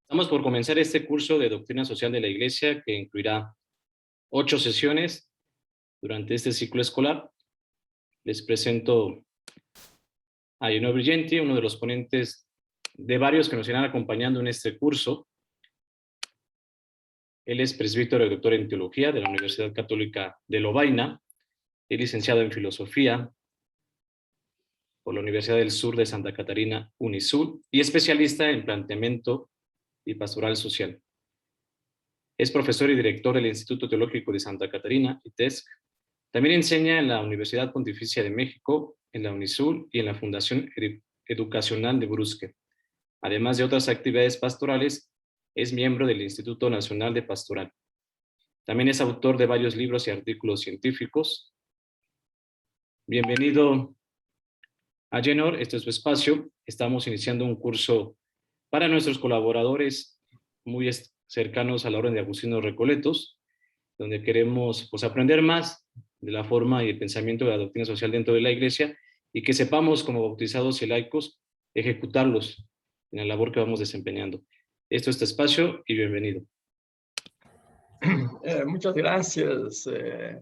Estamos por comenzar este curso de Doctrina Social de la Iglesia que incluirá 8 sesiones durante este ciclo escolar. Les presento a Jenor Brillenti, uno de los ponentes de varios que nos irán acompañando en este curso. Él es presbítero y doctor en Teología de la Universidad Católica de Lovaina, es licenciado en Filosofía por la Universidad del Sur de Santa Catarina, UNISUR, y especialista en planteamiento y pastoral social. Es profesor y director del Instituto Teológico de Santa Catarina, ITESC. También enseña en la Universidad Pontificia de México, en la UNISUR y en la Fundación Educacional de Brusque. Además de otras actividades pastorales, es miembro del Instituto Nacional de Pastoral. También es autor de varios libros y artículos científicos. Bienvenido a Jenor, este es su espacio. Estamos iniciando un curso para nuestros colaboradores muy cercanos a la Orden de Agustinos Recoletos, donde queremos aprender más de la forma y el pensamiento de la doctrina social dentro de la Iglesia y que sepamos, como bautizados y laicos, ejecutarlos en la labor que vamos desempeñando. Esto es este espacio y bienvenido. Muchas gracias,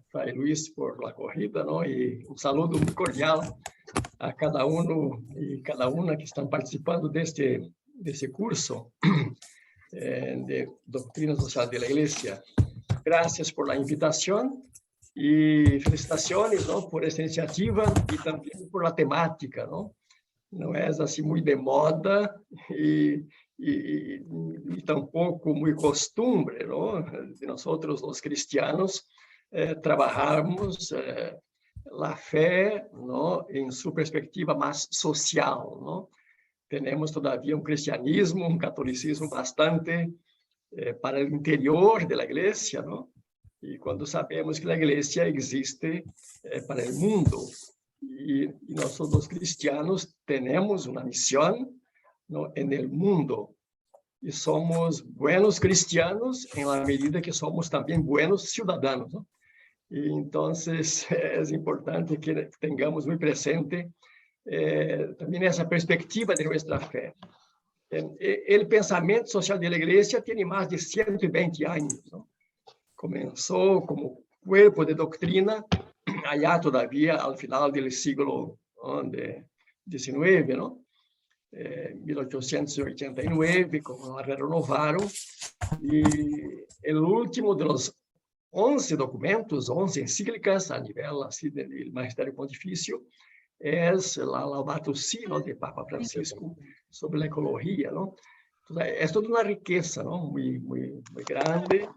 Fray Luis, por la acogida, ¿no? Y un saludo muy cordial a cada uno y cada una que están participando de este curso de Doctrina Social de la Iglesia. Gracias por la invitación y felicitaciones, ¿no? Por esta iniciativa y también por la temática, ¿no? No es así muy de moda y tampoco muy costumbre, ¿no? De nosotros los cristianos trabajamos la fe, ¿no? En su perspectiva más social, ¿no? Tenemos todavía un cristianismo, un catolicismo bastante para el interior de la iglesia, ¿no? Y cuando sabemos que la iglesia existe para el mundo, y nosotros los cristianos tenemos una misión, ¿no? En el mundo, y somos buenos cristianos en la medida que somos también buenos ciudadanos, ¿no? Y entonces es importante que tengamos muy presente también esa perspectiva de nuestra fe. El pensamiento social de la iglesia tiene más de 120 años, ¿no? Comenzó como cuerpo de doctrina allá todavía al final del siglo XIX, ¿no? 1889, como la renovaron, y el último de los 11 documentos, 11 encíclicas a nivel así del Magistério Pontifício, es la Laudato Si, ¿no? De Papa Francisco sobre la ecología, ¿no? Entonces, es toda una riqueza, ¿no? Muy grande.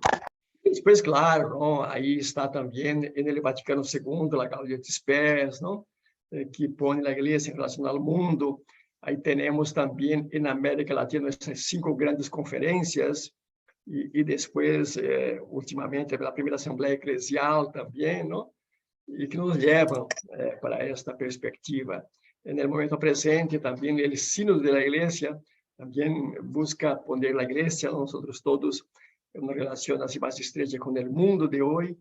Después, claro, ¿no? Ahí está también en el Vaticano II, la Gaudium et Spes, ¿no? Que pone la iglesia en relación al mundo. Ahí tenemos también en América Latina esas 5 grandes conferencias y después, últimamente, la primera Asamblea Eclesial también, ¿no? Y que nos llevan para esta perspectiva. En el momento presente, también el Sínodo de la Iglesia también busca poner la Iglesia, nosotros todos, en una relación así más estrecha con el mundo de hoy.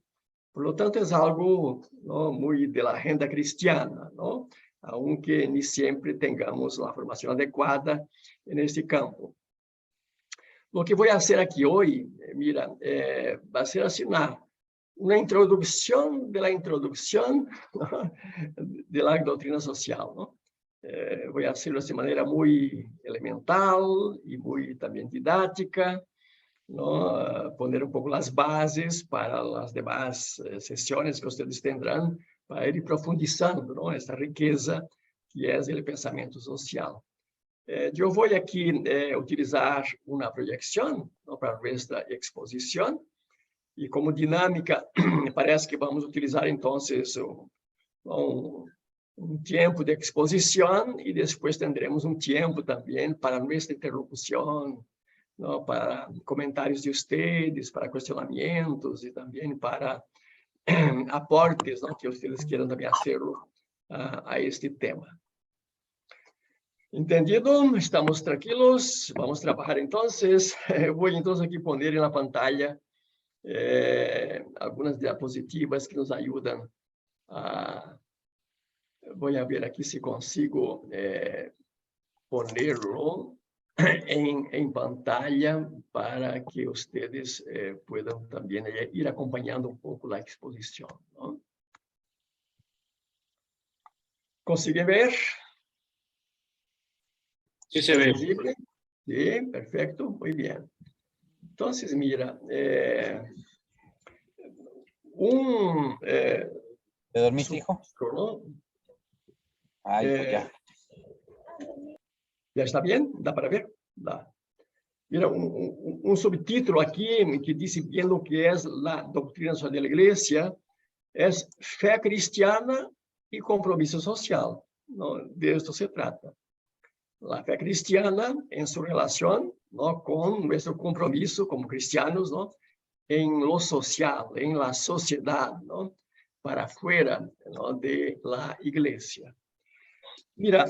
Por lo tanto, es algo, ¿no? Muy de la agenda cristiana, ¿no? Aunque ni siempre tengamos la formación adecuada en este campo. Lo que voy a hacer aquí hoy, mira, va a ser así una introducción de la introducción, ¿no? De la doctrina social, ¿no? Voy a hacerlo de manera muy elemental y muy también didáctica, ¿no? Poner un poco las bases para las demás sesiones que ustedes tendrán para ir profundizando, ¿no? Esta riqueza que es el pensamiento social. Yo voy aquí a utilizar una proyección, ¿no? Para nuestra exposición. Y como dinámica, me parece que vamos a utilizar entonces un tiempo de exposición y después tendremos un tiempo también para nuestra interlocución, ¿no? Para comentarios de ustedes, para cuestionamientos y también para aportes, ¿no? Que ustedes quieran también hacerlo a este tema. ¿Entendido? ¿Estamos tranquilos? Vamos a trabajar entonces. Voy entonces aquí poner en la pantalla algunas diapositivas que nos ayudan a... Voy a ver aquí si consigo ponerlo. em pantalla para que ustedes puedan também ir acompanhando um pouco a exposição, ¿no? ¿Consiguen ver? Sí se ve. ¿Visible? Sí, perfecto, muy bien. Entonces, mira, ¿Te dormiste, hijo? ¿no? Ay, pues ya. ¿Ya está bien? ¿Da para ver? Da. Mira, un subtítulo aquí que dice bien lo que es la doctrina social de la Iglesia, es fe cristiana y compromiso social, ¿no? De esto se trata. La fe cristiana en su relación, ¿no? Con nuestro compromiso como cristianos, ¿no? En lo social, en la sociedad, ¿no? Para fuera, ¿no? De la Iglesia. Mira,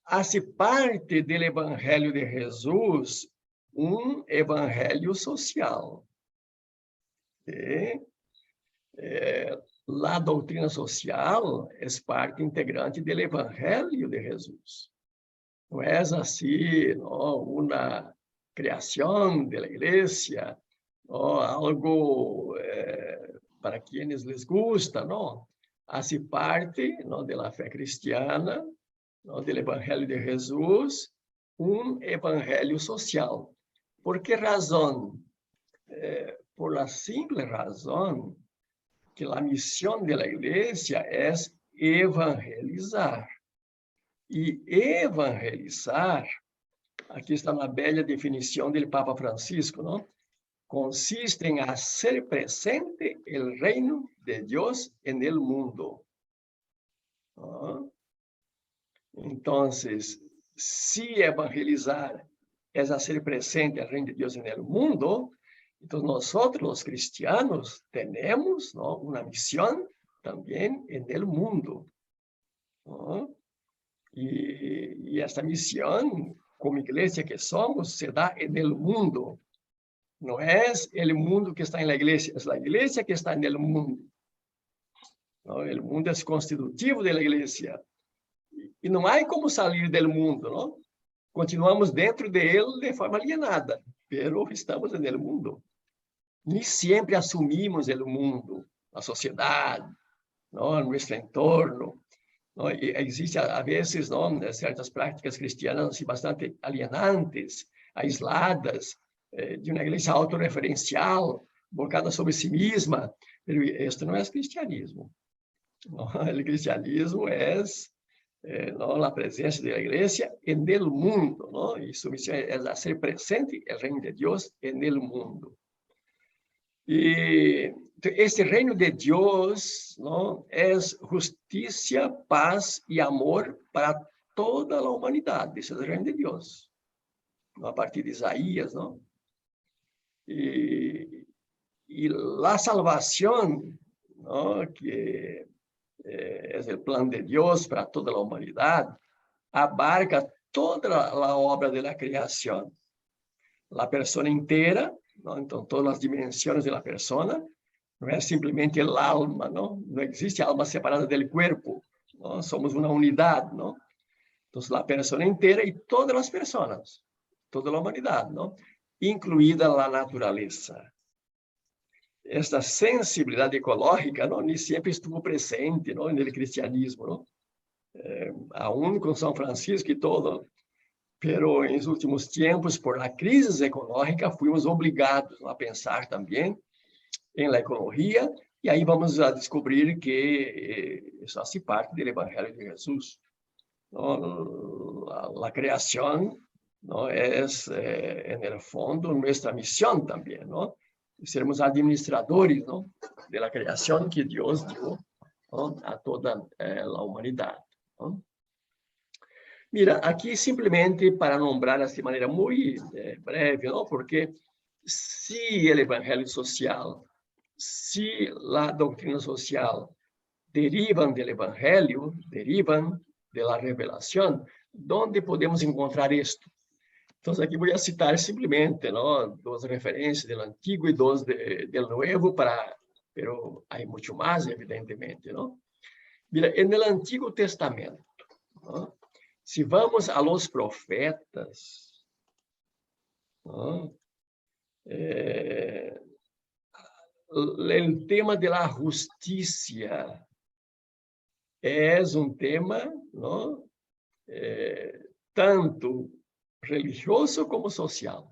hace parte del Evangelio de Jesús un evangelio social. La doutrina social é parte integrante do Evangelho de Jesus. Não é assim, não, uma criação da igreja, não, algo para quienes les gusta, não. Hace parte, não, da fé cristiana, não, do Evangelho de Jesus, um evangelho social. ¿Por que razão? Por la simple razão que a missão da igreja é evangelizar. E evangelizar, aqui está na bela definição do Papa Francisco, não? Consiste em hacer presente o reino de Deus en el mundo. ¿No? Então, se evangelizar é hacer presente o reino de Deus en el mundo, então nós, os cristianos, temos, ¿no? Uma missão também en el mundo. ¿No? E esta missão, como igreja que somos, se dá en el mundo. Não é o mundo que está na igreja, é a igreja que está no mundo. ¿No? O mundo é constitutivo da igreja. E não há como sair do mundo, não? Continuamos dentro dele de forma alienada, mas estamos no mundo. Nem sempre assumimos o mundo, a sociedade, não? Nosso entorno. Não? E existe, às vezes, não? Certas práticas cristianas assim, bastante alienantes, aisladas, de uma igreja autorreferencial, voltada sobre si mesma. Mas isto não é cristianismo. Não? O cristianismo é a presença da igreja no mundo, não? E sua missão é ser presente o reino de Deus no mundo. E este reino de Deus, não, é justiça, paz e amor para toda a humanidade. Esse é o reino de Deus. A partir de Isaías, não? E a salvação, não, que é o plano de Deus para toda a humanidade, abarca toda a obra da criação. A pessoa inteira, não? Então, todas as dimensões da pessoa, não é simplesmente o alma, não? Não existe alma separada do corpo, não? Somos uma unidade, não? Então, a pessoa inteira e todas as pessoas, toda a humanidade, não? Incluída a natureza. Esta sensibilidade ecológica, não, nem sempre estuvo presente, não, no cristianismo, não? Aún com São Francisco e todo, pero nos últimos tempos, por a crise ecológica, fomos obrigados a pensar também em la ecologia, e aí vamos a descobrir que isso faz parte do Evangelho de Jesus. Não? A criação, não, é, no fundo, nossa missão também, não? Sermos administradores, não? Da criação que Deus deu, não? A toda a humanidade. Não? Mira, aqui simplesmente para nombrar de maneira muito breve, não? Porque se o evangelho social, se a doutrina social derivam do evangelho, derivam da revelação, onde podemos encontrar isto? Então, aqui vou citar simplesmente, não, duas referências do Antigo e duas do Novo, pero há muito mais, evidentemente, não? Mira, no Antigo Testamento, não? si vamos a los profetas, ¿no? El tema de la justicia es un tema, ¿no? Tanto religioso como social,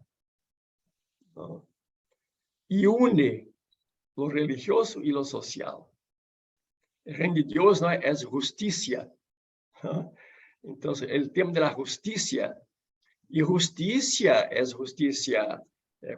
¿no? Y une lo religioso y lo social. El reino de Dios, ¿no?, es justicia, ¿no? Entonces, el tema de la justicia, y justicia es justicia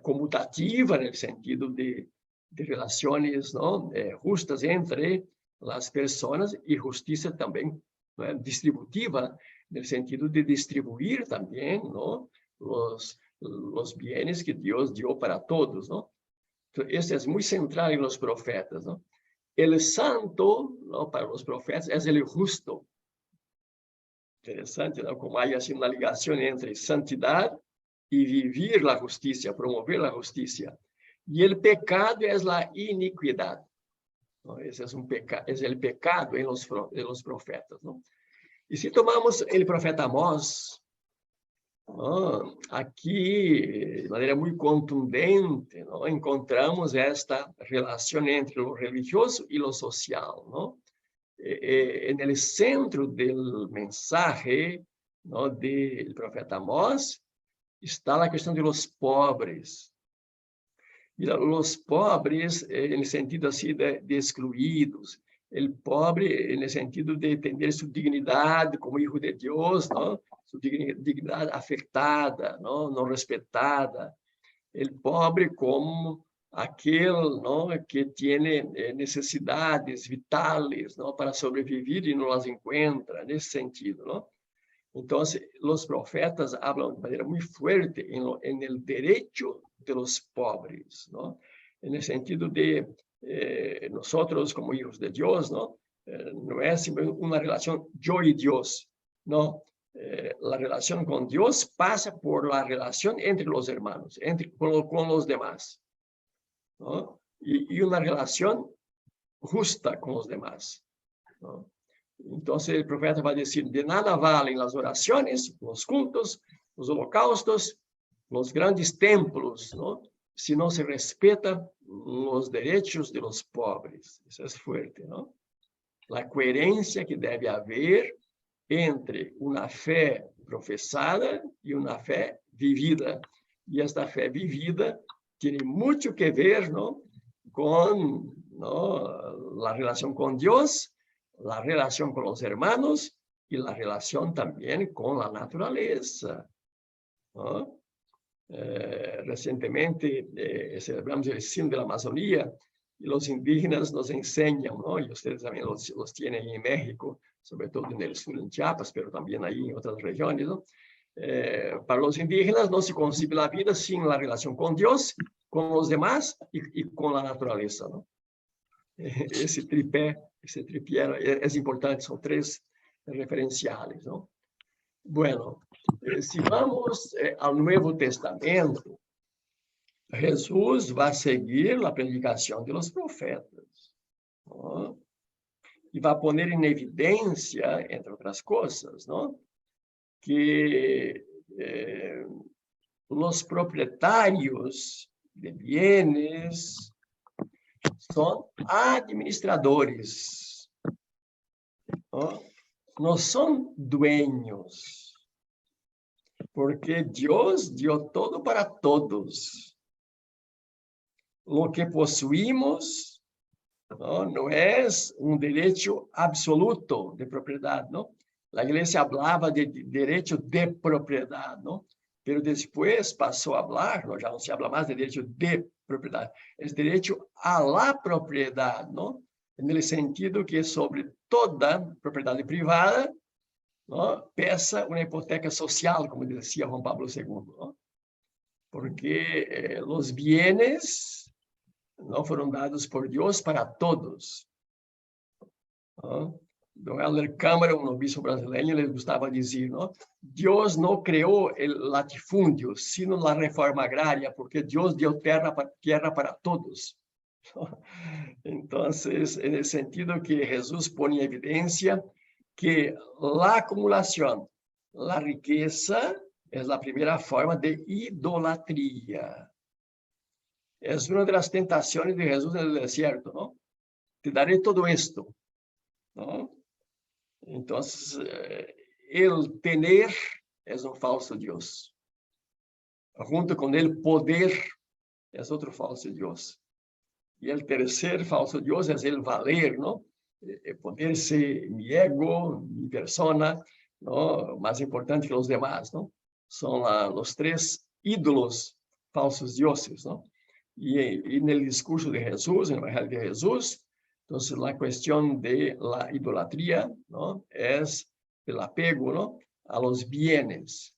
conmutativa en el sentido de relaciones, ¿no?, justas entre las personas, y justicia también, ¿no?, distributiva, en el sentido de distribuir también, ¿no?, los bienes que Dios dio para todos, ¿no? Entonces, eso es muy central en los profetas, ¿no? El santo, ¿no?, para los profetas es el justo. Interesante, ¿no?, como hay así una ligación entre santidad y vivir la justicia, promover la justicia. Y el pecado es la iniquidad, ¿no? Ese es es el pecado en los profetas, ¿no? Y si tomamos el profeta Amós, ¿no?, aquí, de manera muy contundente, ¿no?, encontramos esta relación entre lo religioso y lo social, ¿no? En el centro del mensaje, ¿no?, del profeta Amós está la cuestión de los pobres. Y los pobres en el sentido así de excluidos, el pobre en el sentido de tener su dignidad como hijo de Dios, ¿no?, su dignidad afectada, ¿no?, no respetada. El pobre como aquel, ¿no?, que tiene necesidades vitales, ¿no?, para sobrevivir y no las encuentra, en ese sentido, ¿no? Entonces, los profetas hablan de manera muy fuerte en el derecho de los pobres, ¿no?, en el sentido de nosotros como hijos de Dios, ¿no?, no es una relación yo y Dios, no. La relación con Dios pasa por la relación entre los hermanos, con los demás, ¿no? Y una relación justa con los demás, ¿no? Entonces el profeta va a decir, de nada valen las oraciones, los cultos, los holocaustos, los grandes templos, ¿no?, si no se respetan los derechos de los pobres. Eso es fuerte, ¿no? La coherencia que debe haber entre una fe profesada y una fe vivida. Y esta fe vivida tiene mucho que ver, ¿no?, con, ¿no?, la relación con Dios, la relación con los hermanos y la relación también con la naturaleza, ¿no? Recientemente celebramos el Sínodo de la Amazonía y los indígenas nos enseñan, ¿no?, y ustedes también los tienen en México, sobre todo en el sur, en Chiapas, pero también ahí en otras regiones, ¿no? Para los indígenas no se concibe la vida sin la relación con Dios, con los demás y con la naturaleza, ¿no? Ese tripié es importante, son tres referenciales, ¿no? Bueno, si vamos al Nuevo Testamento, Jesús va a seguir la predicación de los profetas, ¿no?, y va a poner en evidencia, entre otras cosas, ¿no?, que los propietarios de bienes son administradores, ¿no? No son dueños, porque Dios dio todo para todos. Lo que poseemos, ¿no?, no es un derecho absoluto de propiedad, ¿no? La iglesia hablaba de derecho de propiedad, ¿no? Pero después pasó a hablar, ¿no?, ya no se habla más de derecho de propiedad, es derecho a la propiedad, ¿no?, en el sentido que sobre toda propiedad privada, ¿no?, pesa una hipoteca social, como decía Juan Pablo II, ¿no?, porque los bienes no fueron dados por Dios para todos, ¿no? Don Helder Câmara, un obispo brasileño, les gustaba decir, ¿no?, Dios no creó el latifundio, sino la reforma agraria, porque Dios dio tierra para todos. Entonces, en el sentido que Jesús pone en evidencia que la acumulación la riqueza es la primera forma de idolatría. Es una de las tentaciones de Jesús en el desierto, ¿no? Te daré todo esto, ¿no? Entonces, el tener es un falso Dios. Junto con el poder es otro falso Dios. Y el tercer falso Dios es el valer, ¿no? Ponerse mi ego, mi persona, ¿no? Más importante que los demás, ¿no? Son los tres ídolos falsos dioses, ¿no? Y en el discurso de Jesús, en el Evangelio de Jesús, entonces la cuestión de la idolatría, ¿no? Es el apego, ¿no? A los bienes.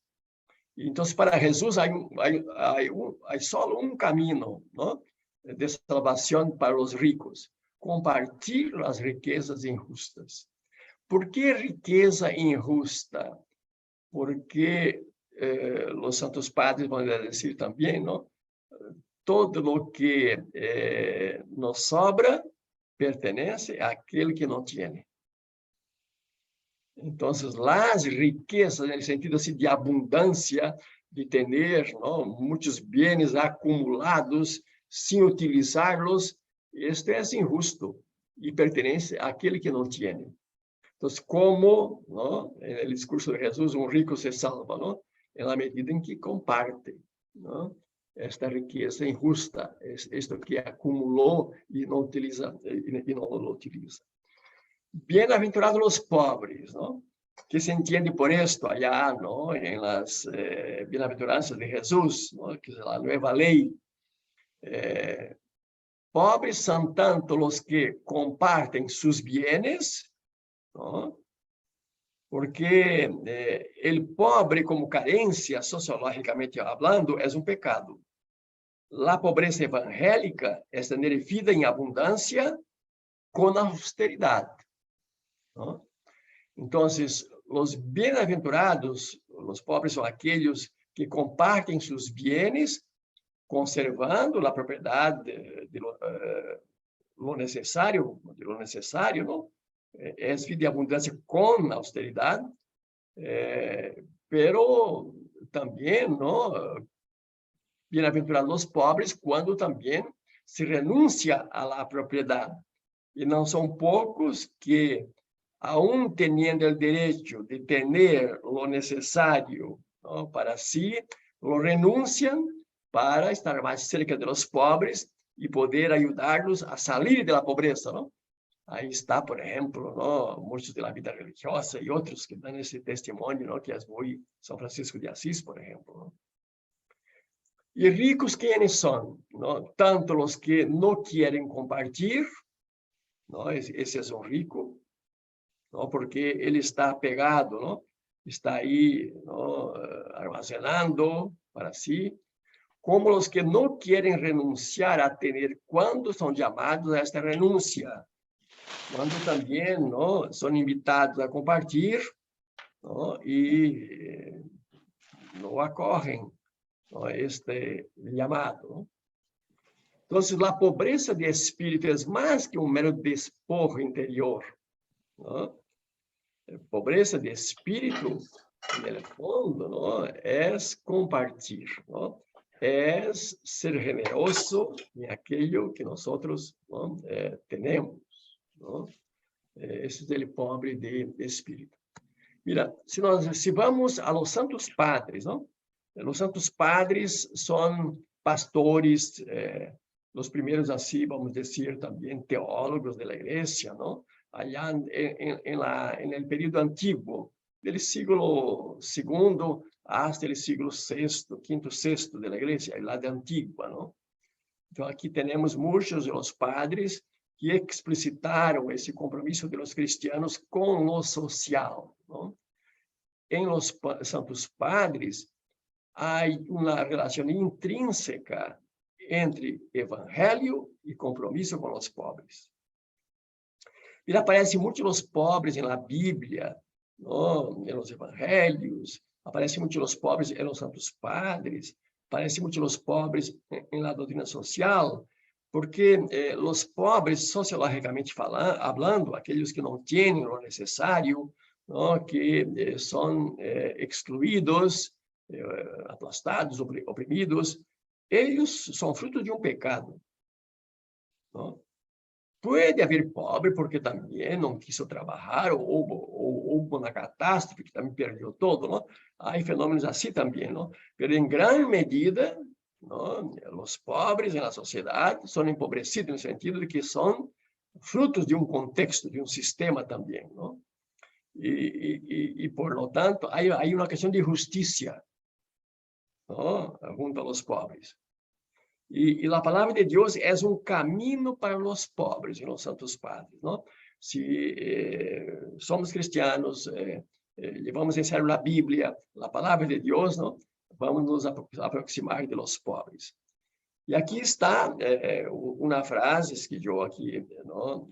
Y entonces para Jesús hay solo un camino, ¿no? De salvación para los ricos: compartir las riquezas injustas. ¿Por qué riqueza injusta? Porque los santos padres van a decir también, ¿no? Todo lo que nos sobra pertenece a aquel que no tiene. Entonces, las riquezas, en el sentido así de abundancia, de tener, ¿no? Muchos bienes acumulados sin utilizarlos, esto es injusto y pertenece a aquel que no tiene. Entonces, ¿cómo, ¿no? En el discurso de Jesús, un rico se salva, ¿no? En la medida en que comparte, ¿no? Esta riqueza injusta, es esto que acumuló y no utiliza, y no lo utiliza. Bienaventurados los pobres, ¿no? ¿Qué se entiende por esto allá, ¿no? En las bienaventuranzas de Jesús, ¿no? Que es la nueva ley. Pobres son tanto los que comparten sus bienes, ¿no? Porque el pobre como carencia, sociológicamente hablando, es un pecado. La pobreza evangélica es tener vida en abundancia con austeridad, ¿no? Entonces, los bienaventurados, los pobres son aquellos que comparten sus bienes, conservando la propiedad de lo necesario, ¿no? Es vida de abundancia con austeridad, pero también, ¿no? Bienaventurados los pobres cuando también se renuncia a la propiedad. Y no son pocos que, aún teniendo el derecho de tener lo necesario, ¿no? Para sí, lo renuncian para estar más cerca de los pobres y poder ayudarlos a salir de la pobreza, ¿no? Ahí está, por ejemplo, ¿no? Muchos de la vida religiosa y otros que dan ese testimonio, ¿no? Que es muy San Francisco de Asís, por ejemplo, ¿no? Y ricos, ¿quiénes son? ¿No? Tanto los que no quieren compartir, ¿no? Ese es un rico, ¿no? Porque él está apegado, ¿no? Está ahí, ¿no? Almacenando para sí. Como los que no quieren renunciar a tener cuando son llamados a esta renuncia. Cuando también, ¿no? Son invitados a compartir, ¿no? Y no acogen, ¿no? Este llamado, ¿no? Entonces, la pobreza de espíritu es más que un mero despojo interior, ¿no? Pobreza de espíritu, en el fondo, ¿no? Es compartir, ¿no? Es ser generoso en aquello que nosotros, ¿no? Tenemos, ¿no? Ese es el pobre de espíritu. Mira, si vamos a los santos padres, ¿no? Los santos padres son pastores, los primeros así, vamos a decir, también teólogos de la iglesia, ¿no? Allá en el período antiguo, del siglo II hasta el siglo VI, quinto, sexto de la iglesia, la de antigua, ¿no? Entonces, aquí tenemos muchos de los padres que explicitaron ese compromiso de los cristianos con lo social, ¿no? En los santos padres hay una relación intrínseca entre evangelio y compromiso con los pobres. Mira, aparecem muito os pobres na Bíblia, ¿no? Nos evangelios, aparecem muito os pobres em los santos padres, aparecem muito os pobres em la doutrina social, porque os pobres, sociológicamente falando, aqueles que não têm o necessário, não, que são excluídos, aplastados, oprimidos, eles são fruto de um pecado. Não? Pode haver pobre porque também não quis trabalhar, ou houve uma catástrofe que também perdeu todo. Não? Há fenômenos assim também. Não? Mas, em grande medida, não, os pobres na sociedade são empobrecidos no sentido de que são frutos de um contexto, de um sistema também. Não? E por lo tanto, há uma questão de justiça, não? Junto aos pobres. E a palavra de Deus é um caminho para os pobres, e os santos padres. Não? Se somos cristianos, levamos em sério a Bíblia, a palavra de Deus, não? Vamos nos aproximar de los pobres. E aqui está uma frase que eu aqui não,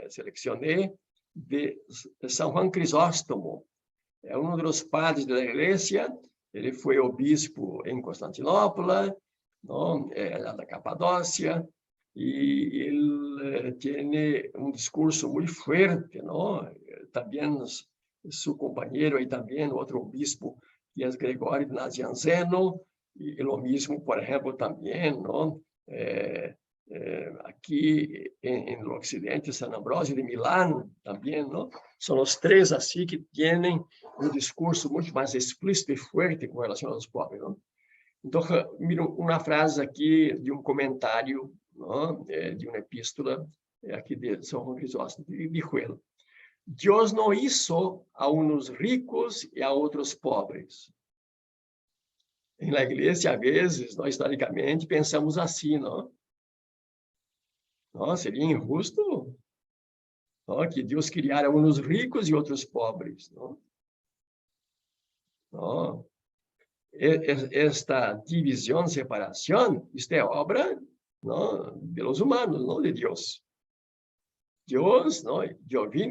selecionei de São Juan Crisóstomo. É um dos padres da Igreja. Ele foi obispo em Constantinopla, não, da Capadócia, e ele tem um discurso muito forte, não? Também seu companheiro e também outro obispo, que é Gregório de Nazianzeno, e o mesmo, por exemplo, também, não? Aqui no Ocidente, San Ambrosio de Milán, também, não? São os três assim que têm um discurso muito mais explícito e forte com relação aos pobres, não? Então, miro uma frase aqui de um comentário, não? De uma epístola aqui de São Juan Crisóstomo, dijo ele: Deus não hizo a uns ricos e a outros pobres. Na igreja, às vezes, nós historicamente pensamos assim, não? Não, seria injusto, não? Que Deus criara uns ricos e outros pobres, não? Não. Esta divisão, separação, isto é obra, não, de los humanos, não de Deus. Deus, não, eu vim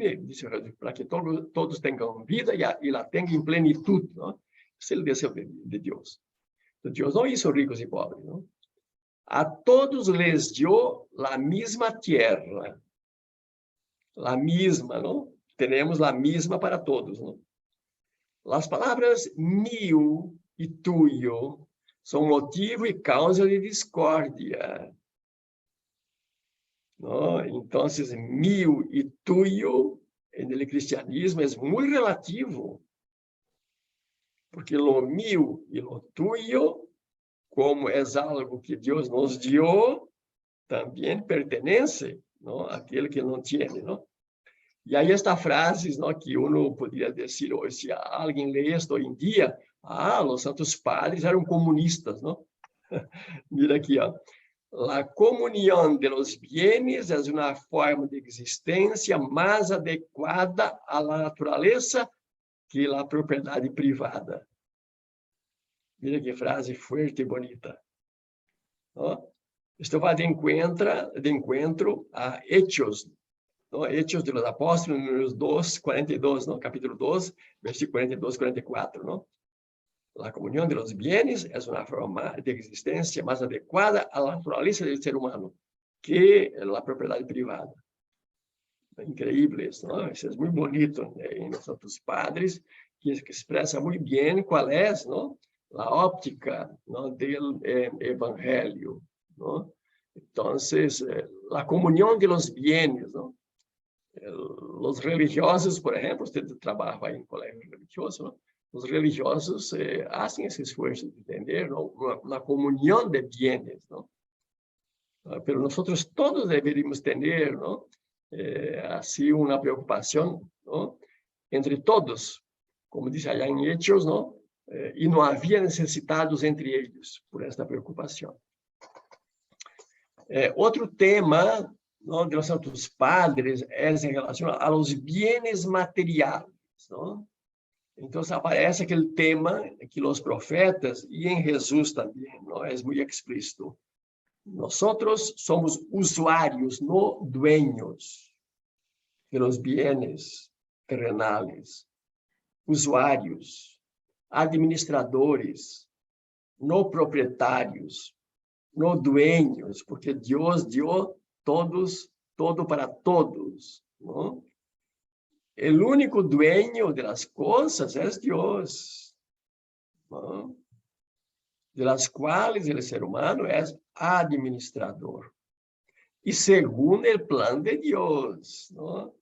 para que todos tenham vida e la tenham em plenitude, não? Esse é o desejo de Deus. Então, Deus não hizo ricos e pobres, não? A todos les dio la misma tierra, la misma, não? Temos la misma para todos, não? As palavras mío e tuyo são motivo e causa de discórdia. ¿No? Então, mío e tuyo no cristianismo é muito relativo, porque lo mío e lo tuyo, como é algo que Deus nos deu, também pertence, não, àquele que não tem, não? E aí esta frase, não, que uno poderia dizer hoje, se alguém lê isto hoje em dia, os santos padres eram comunistas, não? Mira aqui, ó. La comunión de los bienes es una forma de existencia más adecuada a la naturaleza que la propriedade privada. Mira que frase fuerte e bonita. ¿No? Esto va de encuentro a Hechos, ¿no? Hechos de los Apóstolos, números 2, 42, ¿no? Capítulo 2, versículo 42, 44, ¿no? La comunión de los bienes es una forma de existencia más adecuada a la naturaleza del ser humano que la propiedad privada. Increíble eso, ¿no? Eso es muy bonito en los santos padres, que expresa muy bien cuál es, ¿no? La óptica, ¿no? Del evangelio, ¿no? Entonces, la comunión de los bienes, ¿no? Los religiosos, por ejemplo, usted trabaja en colegio religioso, ¿no? Os religiosos fazem esse esforço de entender, não? Uma comunhão de bienes, não? Mas nós todos deveríamos ter, não? Assim, uma preocupação, não? Entre todos, como diz allá em Hechos, não? E não havia necessitados entre eles por esta preocupação. Outro tema, não, de los santos padres é em relação aos bienes materiais, não? Então, aparece aquele tema que os profetas, e em Jesus também, não é muito explícito. Nós somos usuários, não dueños de los bienes terrenales. Usuários, administradores, não proprietários, não dueños, porque Deus deu todo para todos, não? el único dueño de las cosas es Dios, ¿no? De las cuales el ser humano es administrador. Y según el plan de Dios, ¿no?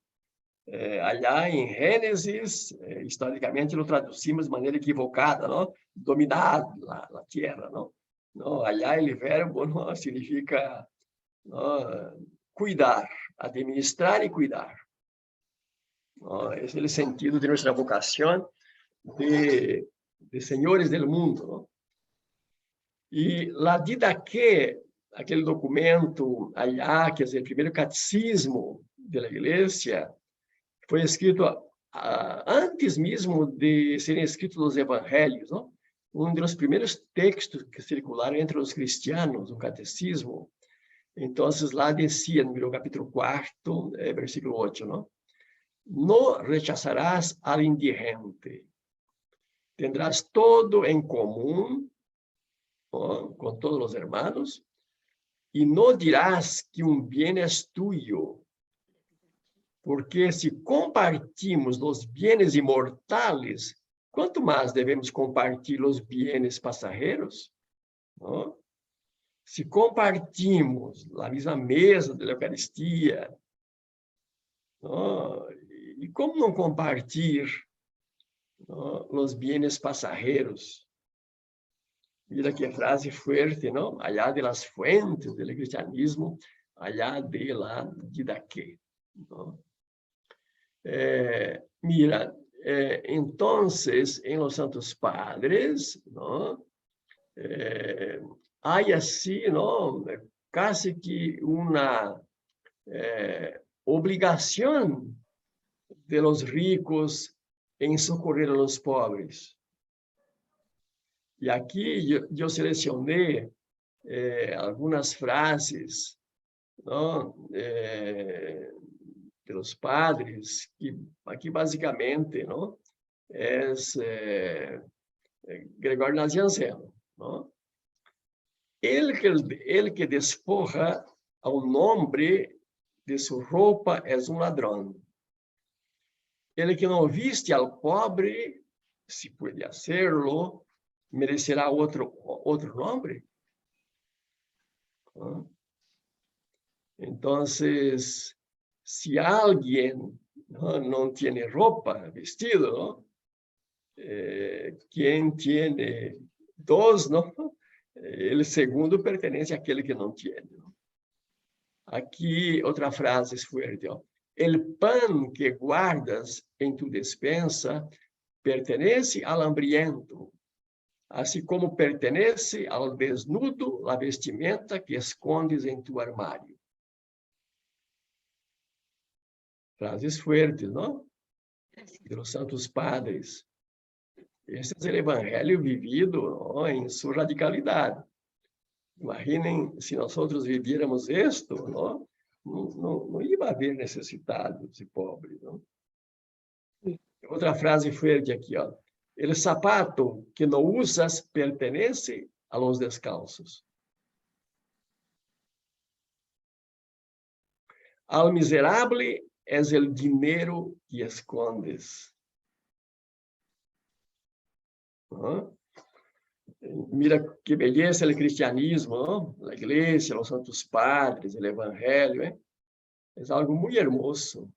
Allá em Gênesis, historicamente lo traduzimos de maneira equivocada, não? Dominar a terra, não? Não, allá o verbo não significa não, cuidar, administrar e cuidar. Não, esse é o sentido de nossa vocação de senhores do mundo, não? E a Didaquê, aquele documento allá, que é o primeiro catecismo da Igreja, foi escrito antes mesmo de serem escritos os evangelhos, não? Um dos primeiros textos que circularam entre os cristianos, o catecismo. Então, lá decía, no capítulo 4, versículo 8, não? No rechazarás al indigente, tendrás todo en común, ¿no? Con todos los hermanos, y no dirás que un bien es tuyo, porque se compartimos os bienes imortais, quanto mais devemos compartilhar os bienes passageiros? Não? Se compartimos a mesma mesa da Eucaristia, não? E como não compartilhar os bienes passageiros? Mira que frase forte, não? Allá de las fuentes do cristianismo, allá de la Didaquê, não? Mira, entonces, en los Santos Padres, ¿no? Hay así, ¿no? Casi que una obligación de los ricos en socorrer a los pobres. Y aquí yo seleccioné algunas frases, ¿no? De los padres, que aqui basicamente, não, é Gregório Nazianzen, não? Ele que despoja ao homem de sua roupa é um ladrão. Ele que não viste ao pobre, se pode hacerlo, merecerá outro nome. Então, se alguém não tem roupa, vestido, não? Quem tem dois, não? Ele segundo pertence àquele que não tem. Não? Aqui, outra frase forte. El pan que guardas em tu despensa pertenece al hambriento, assim como pertenece ao desnudo a vestimenta que escondes em tu armário. Frases fortes, não? De los Santos Padres. Esse é o evangelho vivido, não? Em sua radicalidade. Imaginem se nós viviéramos isto, não ia haver necessitados e pobres. Não? Outra frase forte aqui, ó. El zapato que não usas pertenece a los descalços. Al miserable es el dinero que escondes. Mira que beleza o cristianismo, a igreja, os santos padres, o evangelho, é algo muito hermoso.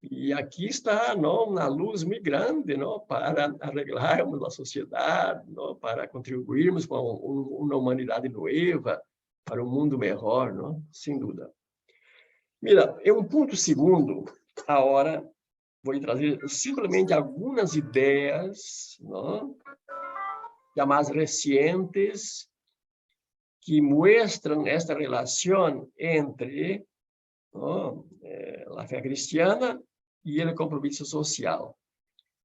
E aqui está uma luz muito grande para arreglarmos a sociedade, para contribuirmos com uma humanidade nova, para um mundo melhor, sem dúvida. Mira, em um ponto segundo, agora vou trazer simplesmente algumas ideias, já mais recentes, que mostram esta relação entre a fé cristiana e o compromisso social.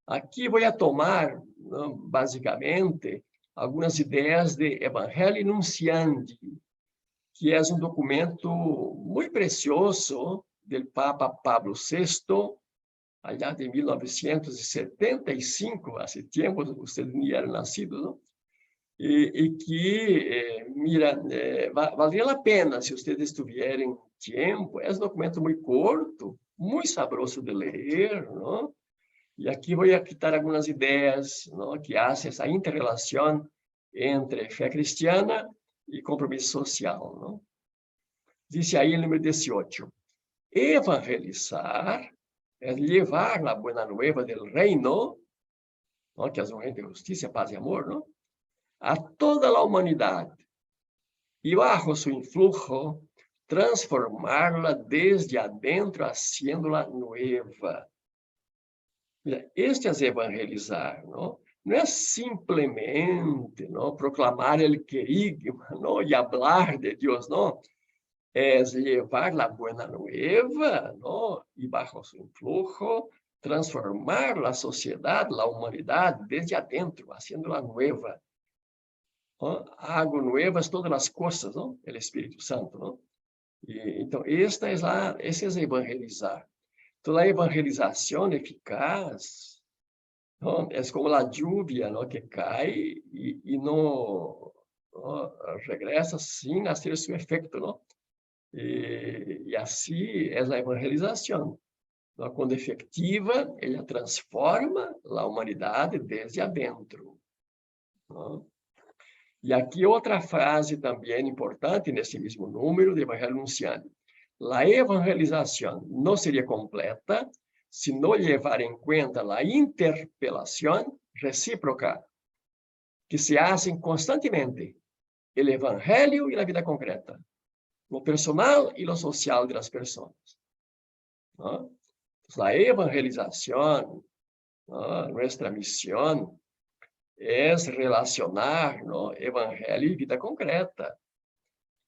Aqui vou tomar, basicamente, algumas ideias de Evangelii Nuntiandi, que é um documento muito precioso do Papa Pablo VI, allá de 1975, há tempo, você nem era nascido, não? E que, mira, valeria a pena, se vocês tiverem tempo, é um documento muito curto, muy sabroso de leer, ¿no? Y aquí voy a quitar algunas ideas, ¿no?, que hacen esa interrelación entre fe cristiana y compromiso social, ¿no? Dice ahí el número 18, evangelizar es llevar la buena nueva del reino, ¿no?, que es un reino de justicia, paz y amor, ¿no?, a toda la humanidad y bajo su influjo transformarla desde adentro, haciéndola nueva. Mira, este es evangelizar, ¿no? No es simplemente, ¿no?, proclamar el querigma, ¿no?, y hablar de Dios, no. Es llevar la buena nueva, ¿no?, y bajo su influjo transformar la sociedad, la humanidad desde adentro, haciéndola nueva, ¿no? Hago nuevas todas las cosas, ¿no?, el Espíritu Santo, ¿no? Y, entonces, ese es evangelizar. Então, a evangelização eficaz, ¿no?, es como la lluvia, ¿no?, que cae y no regresa sin hacer su efecto, ¿no? Y así es la evangelización, ¿no? Cuando efectiva, ella transforma la humanidad desde adentro, ¿no? E aqui outra frase também importante nesse mesmo número de Evangelho Anunciado. La evangelización no sería completa si no llevara en cuenta la interpelación recíproca que se hacen constantemente el evangelio y la vida concreta, lo personal y lo social de las personas, ¿no? La evangelización, ¿no?, nuestra misión es relacionar, ¿no?, evangelio y vida concreta.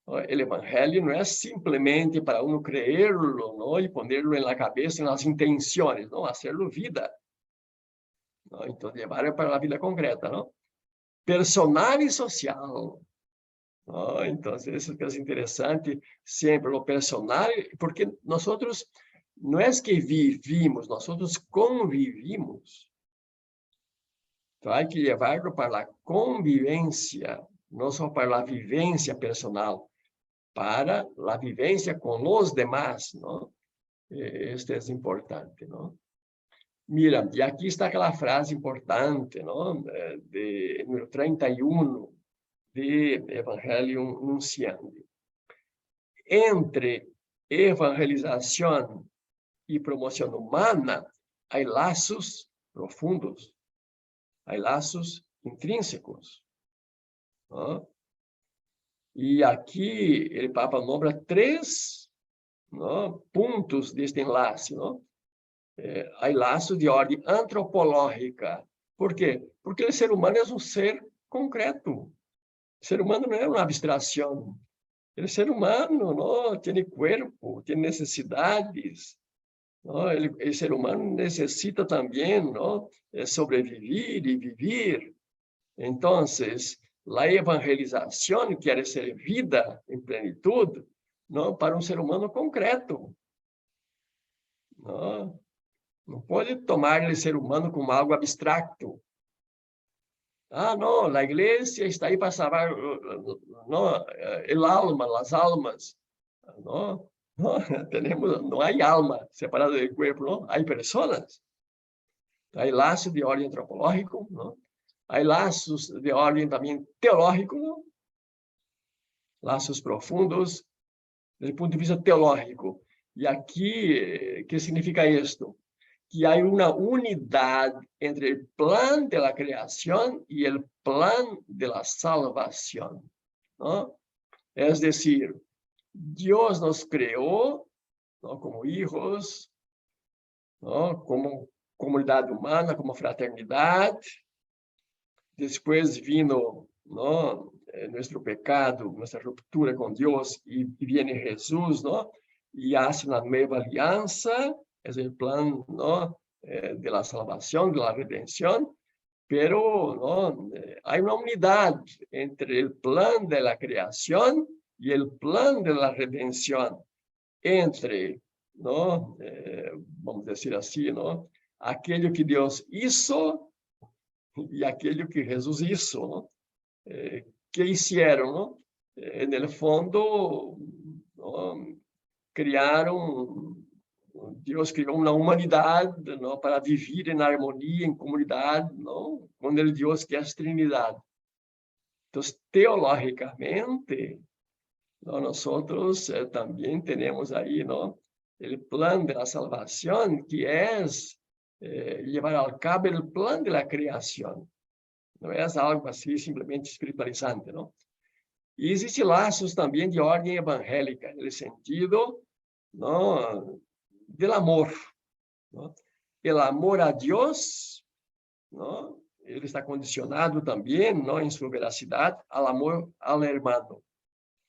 El evangelio no es simplemente para uno creerlo, ¿no?, y ponerlo en la cabeza, en las intenciones, ¿no?, hacerlo vida, ¿no? Entonces, llevarlo para la vida concreta, ¿no? Personal y social, ¿no? Entonces, eso que es interesante, siempre lo personal, porque nosotros no es que vivimos, nosotros convivimos. Entonces, hay que llevarlo para la convivencia, no solo para la vivencia personal, para la vivencia con los demás, ¿no? Este es importante, ¿no? Mira, y aquí está aquella frase importante, ¿no?, de número 31 de Evangelium Nunciandi. Entre evangelización y promoción humana hay lazos profundos, hay lazos intrínsecos, ¿no? E aqui o Papa nombra 3, ¿no?, pontos deste enlace, ¿no? Há laços de ordem antropológica. Por quê? Porque o ser humano é um ser concreto. O ser humano não é uma abstração. O ser humano, ¿no?, tem corpo, tem necessidades, ¿no? O ser humano necessita também, ¿no?, sobreviver e viver. Então, a evangelização quer ser vida em plenitude, não, para um ser humano concreto. Não pode tomar o ser humano como algo abstracto. Ah, não, a igreja está aí para salvar as almas. Não, não há alma separada do corpo, não. Há pessoas. Há laços de ordem antropológico, não. Há laços de ordem também teológico, não? Laços profundos, do ponto de vista teológico. E aqui, que significa isto? Que há uma unidade entre o plano da criação e o plano da salvação, ¿no? É decir, Deus nos criou, ¿no?, como hijos, ¿no?, como comunidade humana, como fraternidade. Depois vino, ¿no?, nosso pecado, nossa ruptura com Deus, e vem Jesus, ¿no?, e hace uma nova aliança, é o plano, ¿no?, de la salvação, de la redenção, pero, ¿no?, há uma unidade entre o plano de la criação e o plano de la redenção, entre, ¿no?, vamos dizer assim, ¿no?, aquele que Deus hizo e aquele que Jesus hizo, ¿no? Que hicieron, ¿no? En el fondo, ¿no?, criaron Deus criou uma humanidade, não, para viver em harmonia, em comunidade, não, com o Deus que é a Trindade. Então, teologicamente, nós também temos aí, não, o plano da salvação, que é levar ao cabo o plano da criação. Não é algo assim simplesmente espiritualizante, não? E existem laços também de ordem evangélica, no sentido, não, do amor. Não? O amor a Deus, não? Ele está condicionado também, não, em sua veracidade, ao amor ao irmão.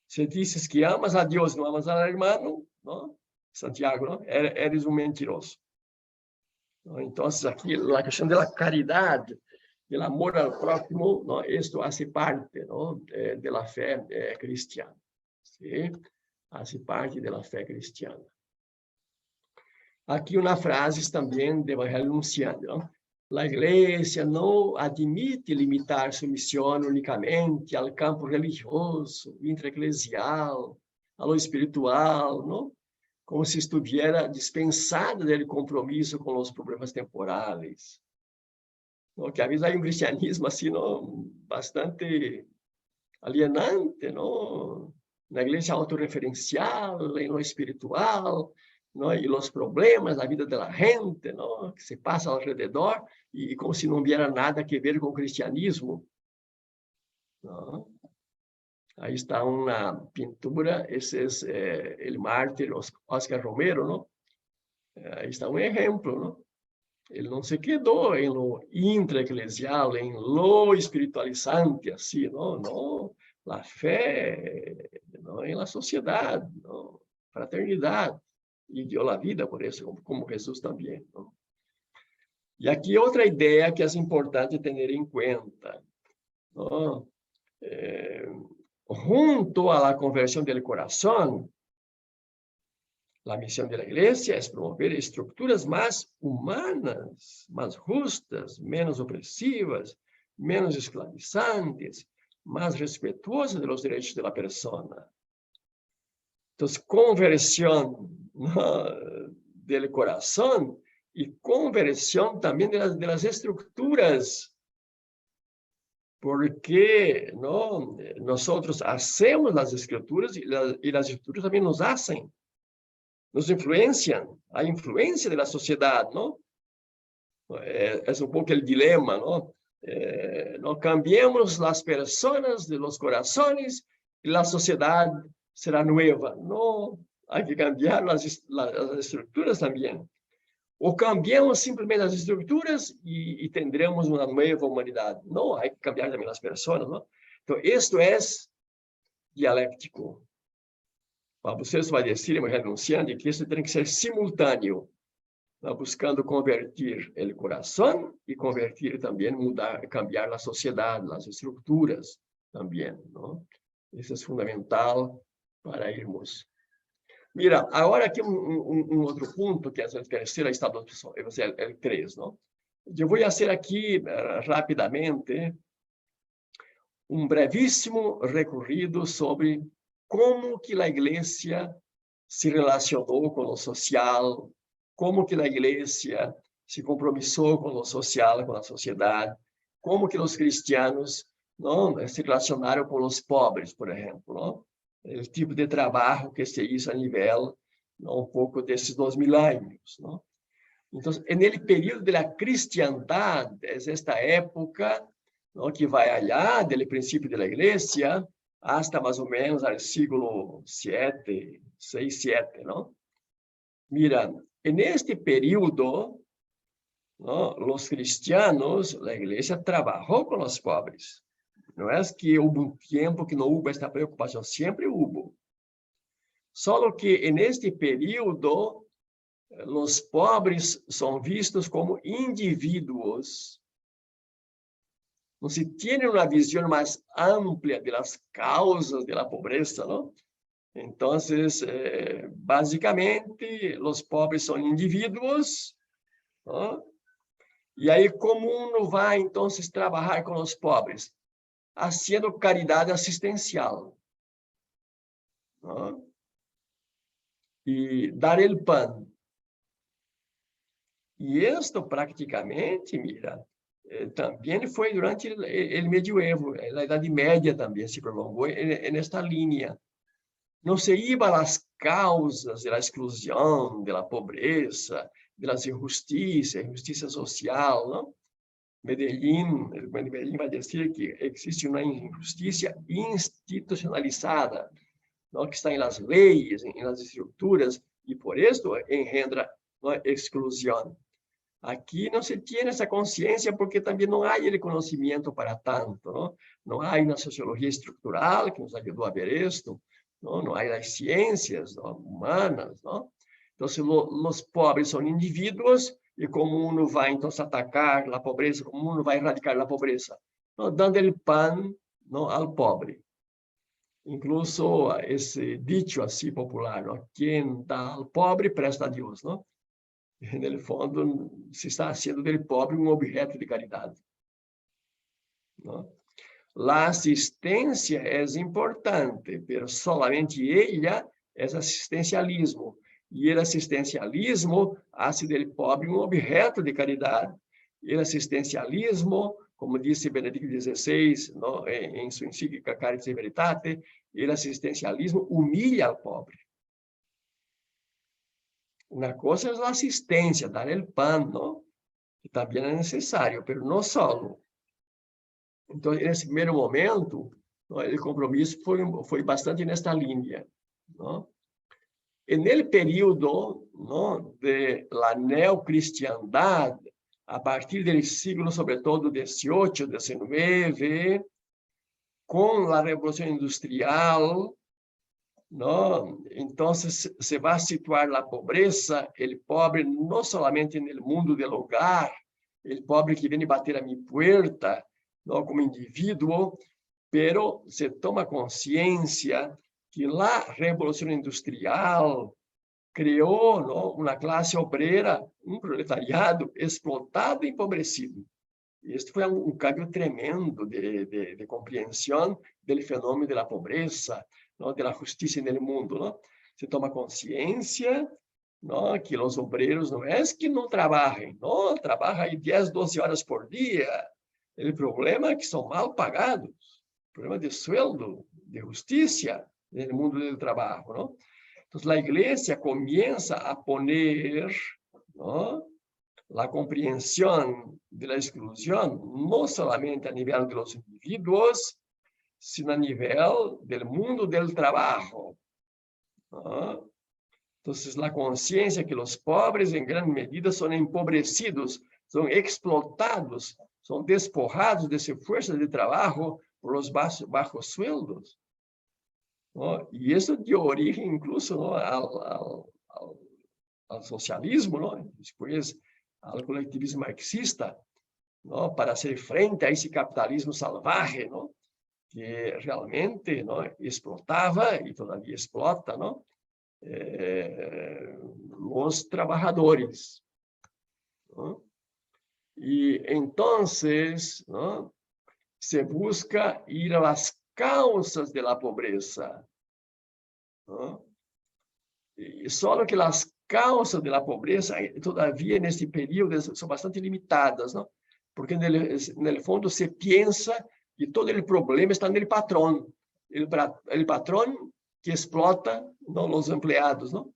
Se dizes que amas a Deus, não amas ao irmão, não? Santiago, não? Eres um mentiroso. Então, aqui, a questão da caridade, do amor ao próximo, não? Isto faz parte, não, da fé cristiana. ¿Sí? Faz parte da fé cristiana. Aqui uma frase também do Evangelho anunciado, não? A Igreja não admite limitar sua missão unicamente ao campo religioso, intraeclesial, ao espiritual, não? Como se estivesse dispensada do compromisso com os problemas temporais. Não? Que às vezes há um cristianismo assim, não? Bastante alienante, não? Na igreja autorreferencial, no espiritual, não? E os problemas da vida da gente, não? Que se passa ao redor, e como se não viera nada a ver com o cristianismo. Não? Aí está uma pintura, esse é o mártir Oscar Romero, não? Aí está um exemplo, não? Ele não se quedou em lo intraeclesial, em lo espiritualizante, assim, não, não. A fé, não, em la sociedade, não, fraternidade, e dio a vida por isso, como Jesus também, não? E aqui outra ideia que é importante ter em conta, não? Junto à conversão do coração, a missão da igreja é promover estruturas mais humanas, mais justas, menos opressivas, menos esclavizantes, mais respetuosas dos direitos da pessoa. Então, conversão do coração e conversão também das estruturas, porque não, nós hacemos as escrituras e as escrituras também nos hacen. Nos influenciam, a influência da sociedade, não? É um pouco o dilema, não? Não cambiemos as pessoas de los corazones e a sociedade será nova. Não, há que cambiar as estruturas também. Ou cambiamos simplesmente as estruturas e teremos uma nova humanidade. Não, há que cambiar também as pessoas, não? Então, isto é dialético. Vocês vai dizer, mas renunciando, que isso tem que ser simultâneo, buscando convertir o coração e convertir também, cambiar a sociedade, as estruturas também, não? Isso é fundamental para irmos. Mira, agora aqui um outro ponto, que é o terceiro estado, é o 3, não? Eu vou fazer aqui, rapidamente, um brevíssimo recorrido sobre como que a igreja se relacionou com o social, como que a igreja se compromissou com o social, com a sociedade, como que os cristianos não se relacionaram com os pobres, por exemplo, não? O tipo de trabalho que se hizo a nível, não, um pouco desses 2000 anos, não? Então, nele período da cristiandade, é esta época, não, que vai allá do princípio da igreja hasta mais ou menos ao século 7, 6, 7, não? Mira, neste período, não, os cristianos, a igreja trabalhou com os pobres. Não é que houve um tempo que não houve esta preocupação, sempre houve. Só que neste período, os pobres são vistos como indivíduos. Não se tem uma visão mais ampla das causas da pobreza, não? Então, basicamente, os pobres são indivíduos, não? E aí, como uno vai, então, trabalhar com os pobres? Haciendo caridade assistencial, não? E dar el pan, E isto praticamente, mira, também foi durante o medievo, a Idade Média também se prolongou nesta linha. Não se iba às causas da exclusão, da pobreza, das injustiças, injustiça social, não? Medellín vai dizer que existe uma injustiça institucionalizada, não? Que está nas leis, nas estruturas, e por isso engendra a exclusão. Aqui não se tem essa consciência porque também não há ele conhecimento para tanto, não? Não há na sociologia estrutural que nos ajudou a ver isto, não há nas ciências, não, humanas, não? Então, os pobres são indivíduos e como uno vai então atacar a pobreza, como uno vai erradicar a pobreza, não? Dando o pan, não, ao pobre. Incluso esse dicho assim popular, não? Quem dá ao pobre presta a Deus, não? No fundo, se está sendo dele pobre um objeto de caridade. Não? A assistência é importante, mas solamente ela é assistencialismo. E o assistencialismo faz dele pobre um objeto de caridade. E o assistencialismo, como disse Benedicto XVI, não, em sua encíclica Caritas et Veritate, o assistencialismo humilha o pobre. Uma coisa é a assistência, dar o pan, não? Que também é necessário, mas não só. Então, nesse primeiro momento, o compromisso foi bastante nesta linha. Não? E no período da neocristiandade, a partir do século, sobretudo, XVIII, XIX, com a Revolução Industrial, não? Então, se vai situar a pobreza, o pobre, não somente no mundo do hogar, o pobre que vem bater a minha porta, não como indivíduo, pero se toma consciência que a Revolução Industrial criou, não, uma classe obreira, um proletariado explotado e empobrecido. Este foi um cambio tremendo de compreensão do fenômeno da pobreza, não, da justiça no mundo. Não? Se toma consciência, não, que os obreiros não é que não trabalhem, não, trabalham 10, 12 horas por dia. O problema é que são mal pagados, problema de sueldo, de justiça no mundo do trabalho. Não? Então, a igreja começa a poner, não, a compreensão da exclusão, não somente a nível dos indivíduos, sino a nível do mundo do trabalho. Então, a consciência que os pobres, em grande medida, são empobrecidos, são explotados, são despojados de sua força de trabalho por os baixos sueldos. E isso deu origem, incluso, ao socialismo, depois ao coletivismo marxista, para ser frente a esse capitalismo salvaje, que realmente explotava e todavia explota os trabalhadores. E então se busca ir às causas da pobreza. E só que as causas da pobreza, todavia, nesse período, são bastante limitadas, não? Porque, no fundo, se pensa que todo o problema está no patrão. O patrão que explota os empregados, não?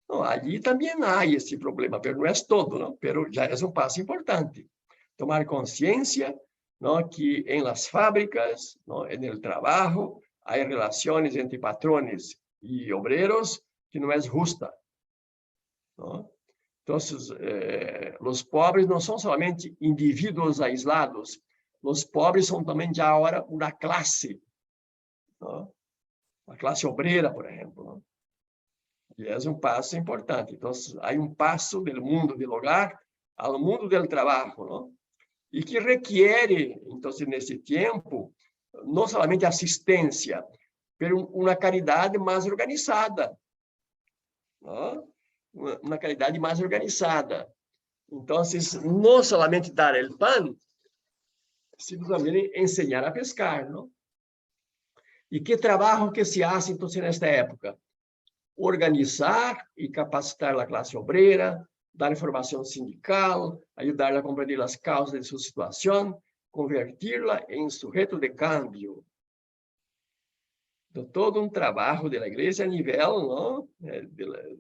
Não, ali também há esse problema, mas não é todo, não? Mas já é um passo importante. Tomar consciência, não, que em las fábricas, no trabalho, há relações entre patrões e obreiros que não é justa. Não? Então, os pobres não são somente indivíduos aislados, os pobres são também já agora uma classe, não? A classe obreira, por exemplo. Não? E é um passo importante. Então, há um passo do mundo do hogar ao mundo do trabalho, não? E que requer, então, nesse tempo, não somente assistência, mas uma caridade mais organizada. Não? Uma caridade mais organizada. Então, não somente dar o pan, sino também ensinar a pescar. Não? E que trabalho que se faz, então, nesta época? Organizar e capacitar a classe obreira, dar informação sindical, ajudar a compreender as causas de sua situação, converti-la em sujeito de cambio. De todo um trabalho da igreja a nível, não,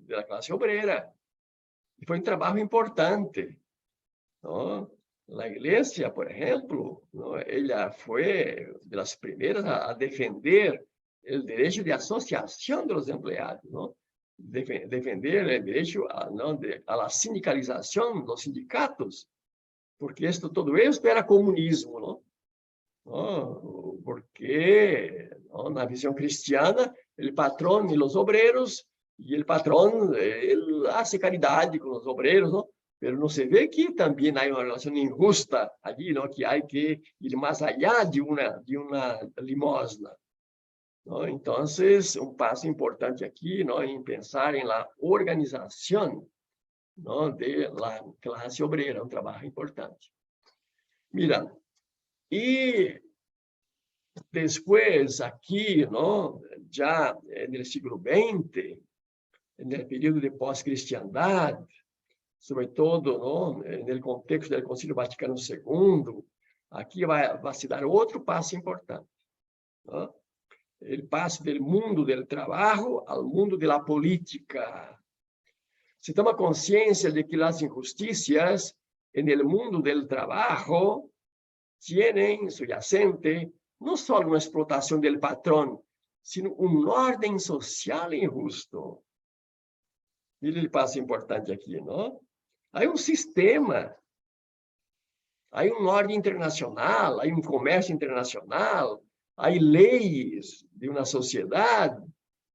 da classe obrera. E foi um trabalho importante. Não? A igreja, por exemplo, não, ela foi das primeiras a defender o direito de associação dos empregados, não? Defender o direito à sindicalização dos sindicatos, porque todo isso era comunismo, não? Não? Porque não, na visão cristiana, o patrão e os obreiros, e o patrão ele faz caridade com os obreiros, não? Mas não se vê que também há uma relação injusta ali, não? Que há que ir mais allá de uma limosna. ¿No? Entonces, un paso importante aquí, ¿no? En pensar en la organización, ¿no? De la clase obrera, un trabajo importante. Mira, y después aquí, ¿no? Ya en el siglo XX, en el periodo de pós-cristiandad, sobre todo, ¿no? En el contexto del Concilio Vaticano II, aquí va a se dar outro passo importante, ¿no? El paso del mundo del trabajo al mundo de la política. Se toma conciencia de que las injusticias en el mundo del trabajo tienen subyacente no solo una explotación del patrón, sino un orden social injusto. Mire el paso importante aquí, ¿no? Hay un sistema, hay un orden internacional, hay un comercio internacional, há leis de uma sociedade,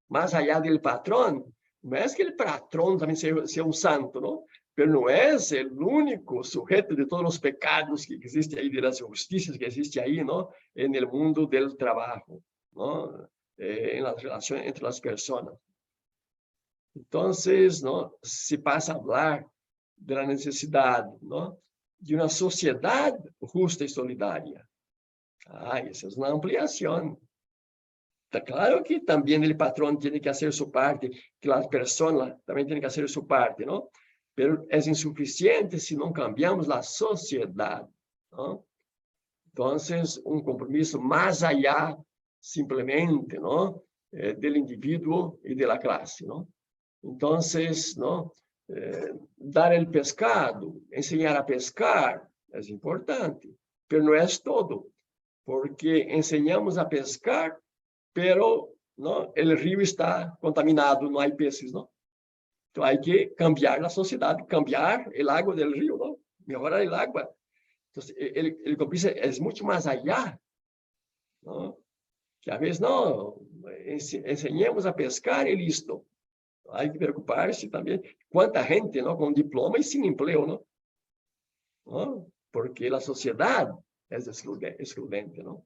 mais allá do patrão, não é que o patrão também seja um santo, não? Mas não é o único sujeito de todos os pecados que existem aí, das injustiças que existem aí, não? No mundo do trabalho, não? Nas relações entre as pessoas. Então, não? Se passa a falar da necessidade, não? De uma sociedade justa e solidária. Essa é uma ampliação. Está claro que também o patrão tem que fazer sua parte, que as pessoas também têm que fazer sua parte, não? Mas é insuficiente se não cambiamos a sociedade, não? Então, um compromisso mais allá, simplesmente, não? Do indivíduo e da classe, não? Então, não? Dar o pescado, ensinar a pescar, é importante, mas não é todo. Porque ensinamos a pescar, pero não, o rio está contaminado, não há peces, não? Então, há que cambiar a sociedade, cambiar o água do rio, não? Melhorar a água. Então, ele compromisso é muito mais allá, não? Que às vezes, não, ensinemos a pescar e listo. Há que preocupar-se também quanta gente, não, com diploma e sem emprego, não? Não? Porque a sociedade é excludente, não?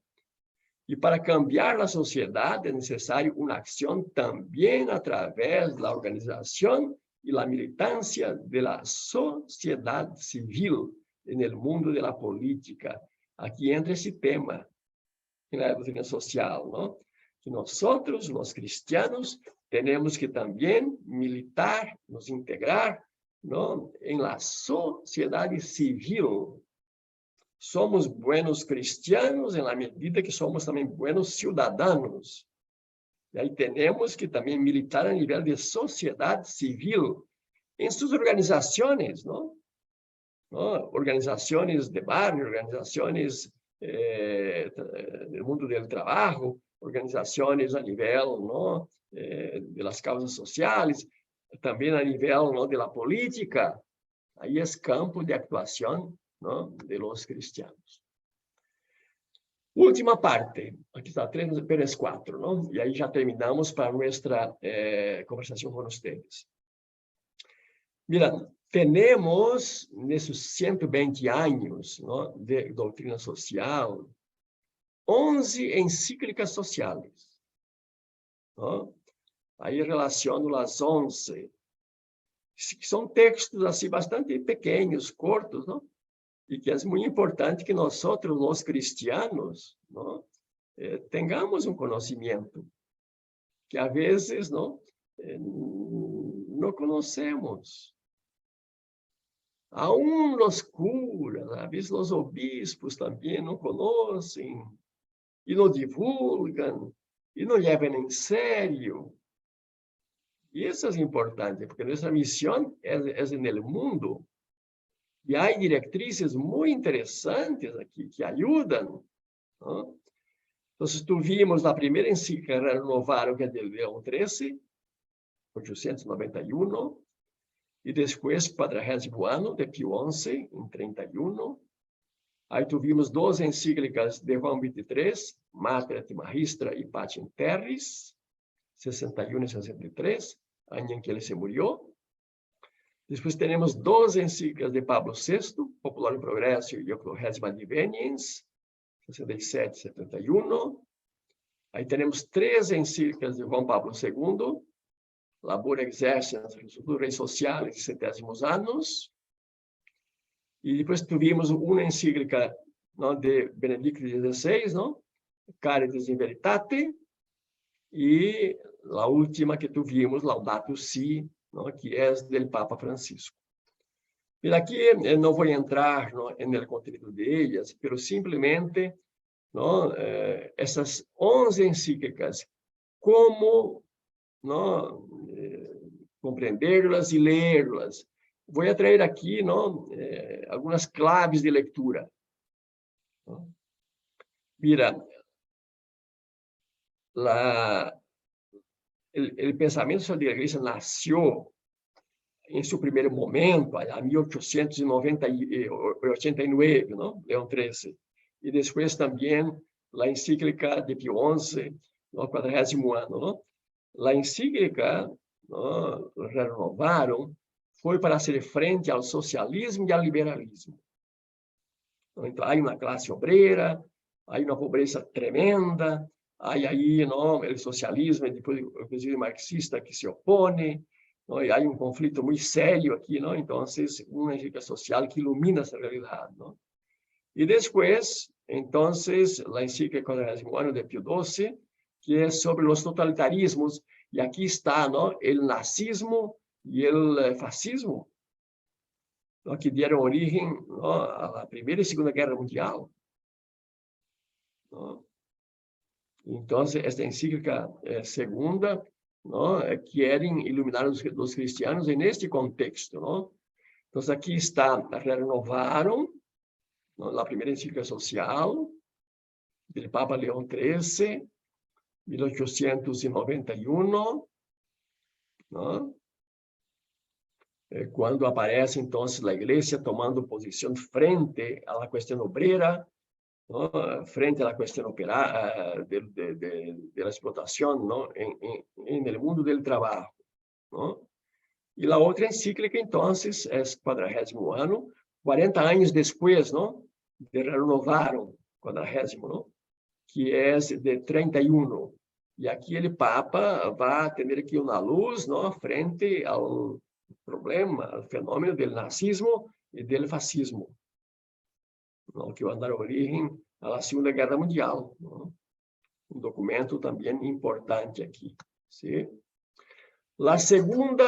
E para cambiar a sociedade é necessário uma ação também através da organização e da militância da sociedade civil no mundo da política. Aqui entra esse tema na doutrina social, não? Que nós, os cristianos, temos que também militar, nos integrar, não? Em la sociedade civil. Somos buenos cristianos na medida que somos também buenos cidadãos. E aí temos que também militar a nível de sociedade civil, em suas organizações, não? Organizações de barrio, organizações do mundo do trabalho, organizações a nível, não? Das causas sociais, também a nível, não? Da política. Aí é campo de atuação, ¿no? De los cristianos. Última parte, aqui está 3 Pérez 4, ¿no? E aí já terminamos para nossa conversação com vocês. Mira, temos nesses 120 anos, ¿no? De doutrina social, 11 encíclicas sociais, ¿no? Aí relaciono as 11, que são textos assim bastante pequenos, curtos, não? E que é muito importante que nós, os cristianos, não, tenhamos um conhecimento que, às vezes, não conhecemos. Aún los curas, a veces los obispos también no conocen y no divulgan y no llevan en serio. Y eso es importante, porque nuestra misión es en el mundo. Y hay directrices muy interesantes aquí que ayudan, ¿no? Entonces, tuvimos la primera encíclica Renovarum, que es de León XIII, 891, y después, 40º ano, de Pío XI, en 31. Aí tuvimos 2 encíclicas de João XXIII, Mater et Magistra e Pacem Terris, 61 e 63, año em que ele se murió. Depois teremos 2 encíclicas de Pablo VI, Popular Progresso e Ecclesiarum Diveniens, 67 e 71. Aí teremos 3 encíclicas de João Pablo II, Labor Exercens Reis Sociales e Centésimos Anos. E depois tivemos uma encíclica, não, de Benedicto XVI, não? Caritas in Veritate, e a última que tivemos, Laudato Si, não? Que é do Papa Francisco. E aqui eu não vou entrar no conteúdo delas, mas simplesmente não, essas 11 encíclicas, como não, compreendê-las e lê-las. Vou trazer aqui algumas claves de leitura. Mira, o pensamento sobre a igreja nasceu em seu primeiro momento, em 1889, não? Leão XIII. E depois também a encíclica de Pio XI, no 40º ano. Não? A encíclica Renovarum foi para fazer frente ao socialismo e ao liberalismo. Então, há uma classe obreira, há uma pobreza tremenda, há aí o socialismo, e depois inclusive marxista que se opõe, não? E há um conflito muito sério aqui, não? Então, uma encíclica social que ilumina essa realidade. Não? E depois, então, a encíclica 40º ano de Pio XII, que é sobre os totalitarismos, e aqui está o nazismo e o fascismo, que deram origem à Primeira e Segunda Guerra Mundial. Então, esta encíclica segunda querem iluminar os cristianos neste contexto. Então, aqui está Renovarum, a primeira encíclica social, do Papa Leão XIII, 1891, quando aparece, então, a igreja tomando posição frente à questão obreira, frente à questão da explotação no mundo do trabalho. E a outra encíclica, então, é 40º ano, 40 anos depois de Renovarum, 40º, que é de 31. E aqui o Papa vai ter aqui uma luz frente ao problema, ao fenômeno do nazismo e do fascismo, que vai dar origem à Segunda Guerra Mundial. Um documento também importante aqui. Sim? A segunda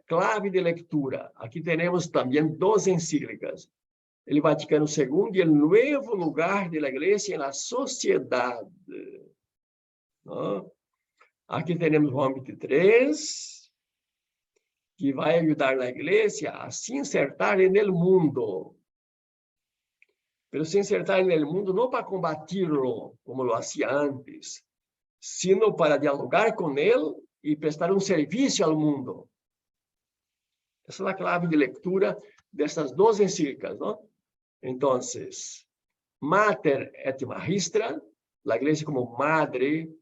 clave de leitura, aqui temos também 2 encíclicas. O Vaticano II e o novo lugar da igreja na sociedade. Aqui temos João XXIII, que vai ajudar a igreja a se insertar no mundo. Mas se insertar no mundo não para combatirlo, como lo hacía antes, sino para dialogar com ele e prestar um serviço ao mundo. Essa é a clave de leitura dessas 2 encíclicas. Então, Mater et Magistra, a igreja como madre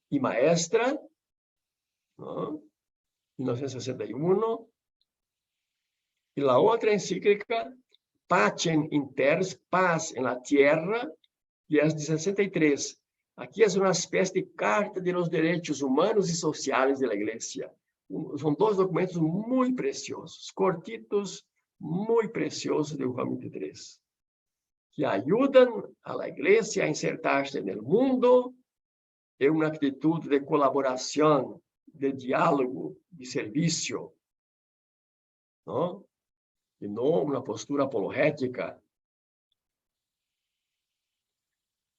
e maestra, 1961, e a outra encíclica, Pacem in Terris, Paz en la Tierra, que é de 63. Aqui é uma espécie de carta de los direitos humanos e sociais da igreja. São 2 documentos muito preciosos, cortitos, muito preciosos de João XXIII, que ajudam a igreja a insertar-se no mundo em uma atitude de colaboração, de diálogo, de serviço. e não uma postura apologética.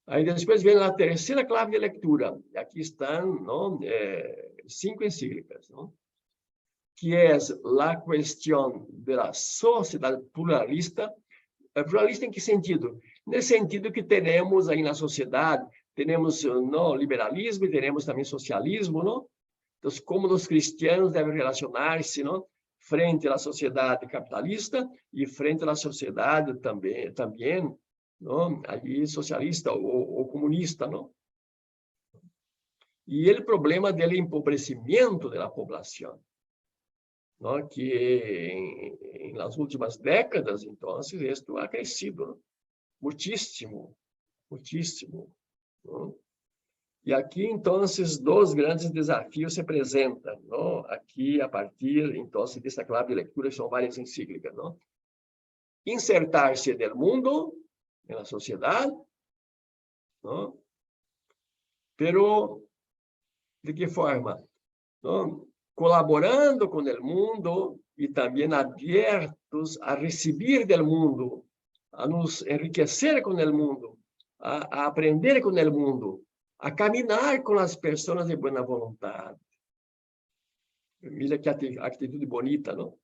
Aí depois vem a terceira clave de leitura. Aqui estão, não, 5 encíclicas, não? Que é a questão da sociedade pluralista. Pluralista em que sentido? Nesse sentido que temos aí na sociedade, temos no liberalismo e temos também socialismo, não? Então, como os cristianos devem relacionar-se, não? Frente à sociedade capitalista e frente à sociedade também não? Aí socialista ou comunista, não? E o problema do empobrecimento da população, não? Que nas últimas décadas, então, isto ha crescido, não? Muitíssimo, muitíssimo, não? E aqui, então, dois grandes desafios se apresentam, não? Aqui, a partir, então, dessa clave de leitura, são várias encíclicas, não? Insertar-se no mundo, na sociedade, não? Pero, de que forma? Não? Colaborando com o mundo e também abertos a receber do mundo, a nos enriquecer com o mundo, a aprender com o mundo, a caminhar com as pessoas de boa vontade. Mira que atitude bonita, não?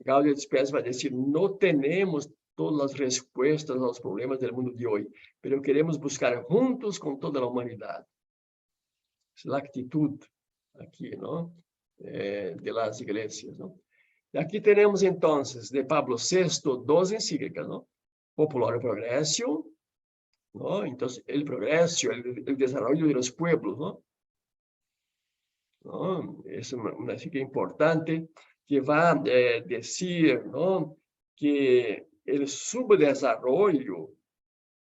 Gáudio de Spes vai dizer, não temos todas as respostas aos problemas do mundo de hoje, mas queremos buscar juntos com toda a humanidade. Essa é a atitude aqui, não? De las igrejas, não? E aqui temos, então, de Pablo VI, 2 encíclicas, não? Popular Progresso, ¿no? Entonces, el progreso, el desarrollo de los pueblos, ¿no? ¿No? Es una cita importante que va a decir, ¿no? Que el subdesarrollo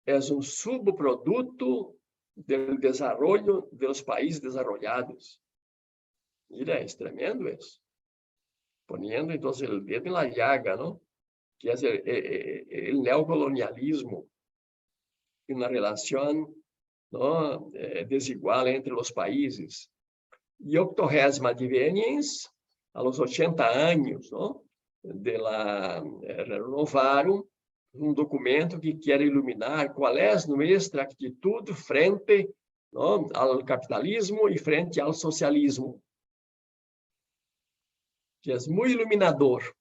es un subproducto del desarrollo de los países desarrollados. Mira, es tremendo eso. Poniendo entonces el dedo en la llaga, ¿no? Que es el neocolonialismo, uma relação, não, desigual entre os países. E 80ª adveniência, aos 80 anos, não, renovaram um documento que quer iluminar qual é nossa atitude frente, não, ao capitalismo e frente ao socialismo. Que é muito iluminador.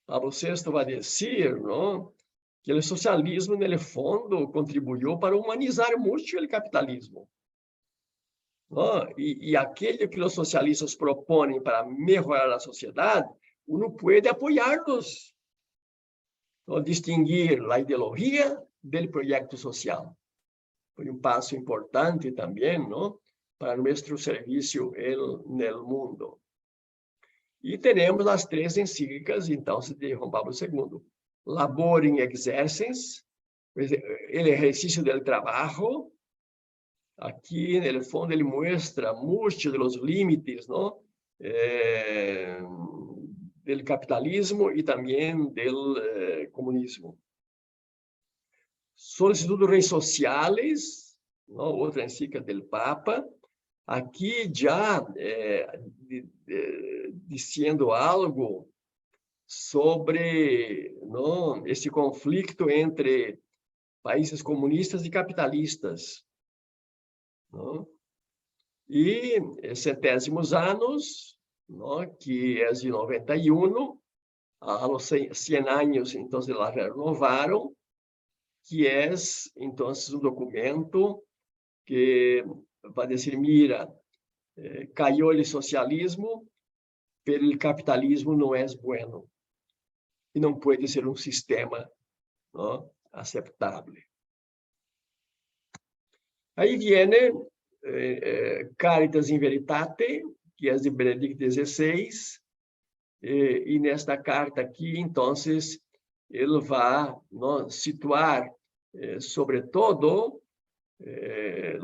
Pablo VI vai dizer, não, que o socialismo, no fundo, contribuiu para humanizar muito o capitalismo. ¿No? E aquele que os socialistas propõem para melhorar a sociedade, uno pode apoiá-los, ¿no? Distinguir a ideologia do projeto social. Foi passo importante também, ¿no? Para nosso serviço no mundo. E temos as 3 encíclicas, então, de João Pablo II. Labor in exercens, o exercício do trabalho. Aqui, no fundo, ele mostra muitos dos limites, não? Do capitalismo e também do comunismo. Solicitude Reis Sociales, não? Outra encíclica do Papa. Aqui já dizendo algo sobre, não, esse conflito entre países comunistas e capitalistas, não? E 70 anos, não, que é de 91, a los 100 anos, então, la renovaram, que é, então, um documento que vai dizer, mira, caiu o socialismo, pero o capitalismo não é bueno. E não pode ser um sistema, não, aceitável. Aí vem Caritas in Veritate, que é de Benedicto XVI, e nesta carta aqui, então, ele vai, não, situar, sobretudo,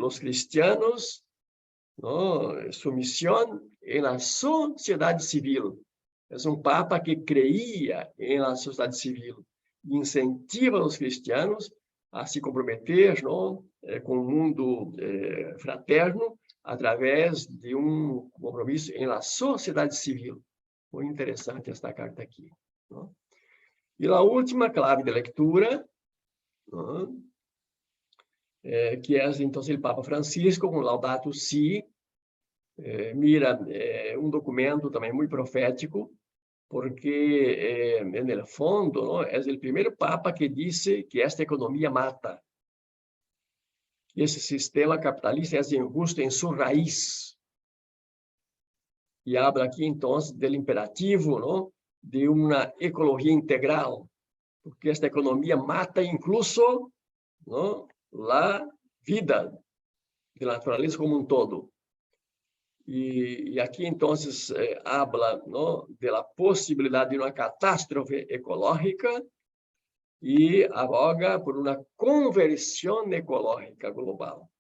os cristianos, não, sua missão na sociedade civil. É papa que creia na sociedade civil, incentiva os cristianos a se comprometer, não, com o mundo fraterno através de compromisso na sociedade civil. Muito interessante esta carta aqui, não? E a última clave de leitura, ¿no? Que é, então, o Papa Francisco, com Laudato Si. Mira, um documento também muito profético, porque, no fundo, ¿no? É o primeiro Papa que disse que esta economia mata. Esse sistema capitalista é injusto em sua raiz. E habla aqui, então, do imperativo, ¿no? De uma ecologia integral, porque esta economia mata incluso, ¿no? A vida da natureza como um todo. E aqui, então, habla, ¿no? De la possibilidade de uma catástrofe ecológica e aboga por uma conversão ecológica global.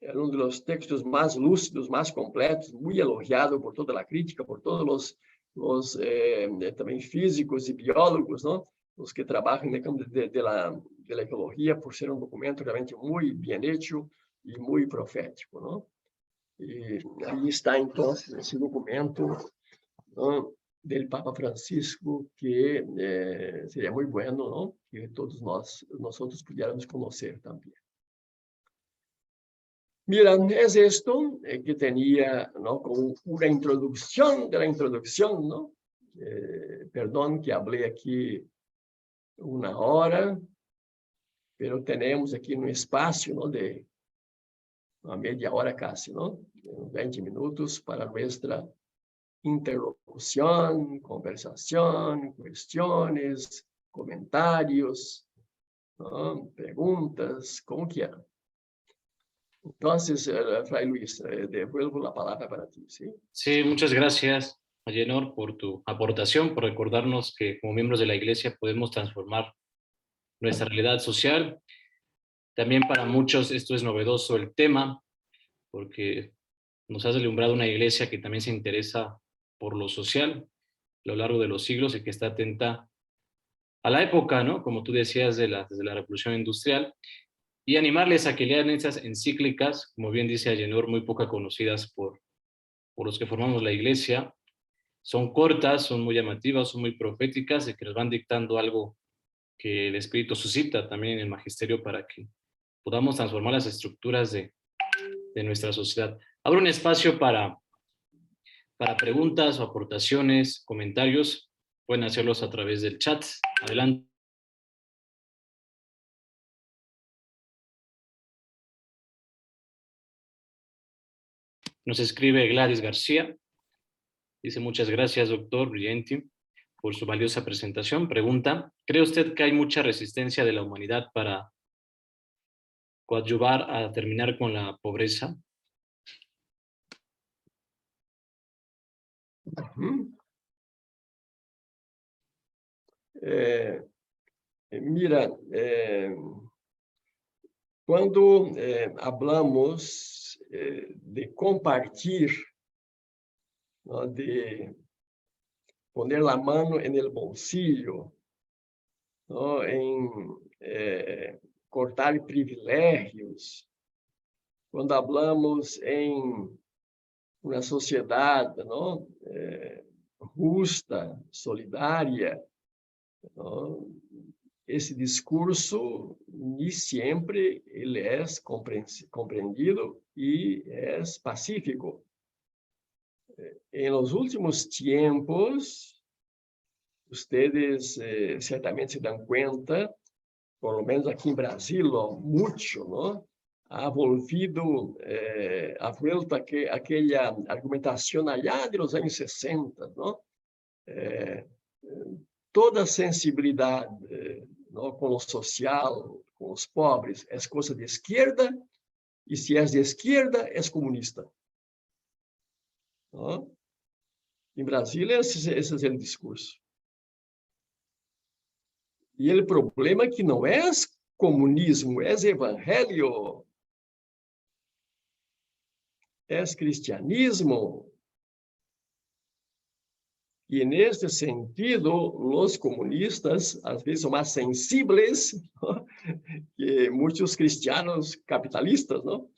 É um dos textos mais lúcidos, mais completos, muito elogiado por toda a crítica, por todos os também físicos e biólogos, não? Os que trabalham no campo da ecologia, por ser um documento realmente muito bem feito e muito profético, não? E aí está, então, esse documento, não? Do Papa Francisco, que seria muito bueno, não? Que todos nós pudiéramos conhecer também. Mira, es esto que tenía, ¿no? Como una introducción de la introducción, ¿no? Perdón que hablé aquí 1 hora, pero tenemos aquí un espacio, ¿no? De uma media hora casi, ¿no? 20 minutos para nuestra interlocución, conversación, cuestiones, comentarios, ¿no? Preguntas, como quieran. Entonces, Fray Luis, devuelvo la palabra para ti, ¿sí? Sí, muchas gracias, Agenor, por tu aportación, por recordarnos que como miembros de la Iglesia podemos transformar nuestra realidad social. También para muchos esto es novedoso el tema, porque nos has alumbrado una Iglesia que también se interesa por lo social a lo largo de los siglos y que está atenta a la época, ¿no? Como tú decías, desde la Revolución Industrial. Y animarles a que lean esas encíclicas, como bien dice Agenor, muy poco conocidas por los que formamos la Iglesia. Son cortas, son muy llamativas, son muy proféticas y que nos van dictando algo que el Espíritu suscita también en el magisterio para que podamos transformar las estructuras de nuestra sociedad. Abro un espacio para preguntas o aportaciones, comentarios. Pueden hacerlos a través del chat. Adelante. Nos escribe Gladys García. Dice, muchas gracias, doctor Brienti, por su valiosa presentación. Pregunta, ¿cree usted que hay mucha resistencia de la humanidad para coadyuvar a terminar con la pobreza? Mira, quando hablamos de compartir, ¿no? De poner la mano en el bolsillo, ¿no? En cortar privilégios, quando hablamos em uma sociedade, ¿no? Justa, solidária, ¿no? Esse discurso nem sempre ele é compreendido e é pacífico. Em los últimos tempos, ustedes certamente se dão conta, por lo menos aqui em Brasil, muito, ¿no? Ha volvido a vuelta aquela argumentação allá de los anos 60, ¿no? Toda sensibilidade, ¿no? Com o social, com os pobres, é coisa de esquerda, e se é de esquerda, é comunista. ¿No? Em Brasília, esse é o discurso. E o problema é que não é comunismo, é evangelho, é cristianismo. E, nesse sentido, os comunistas, às vezes, são mais sensíveis, ¿no? Que muitos cristianos capitalistas, ¿no?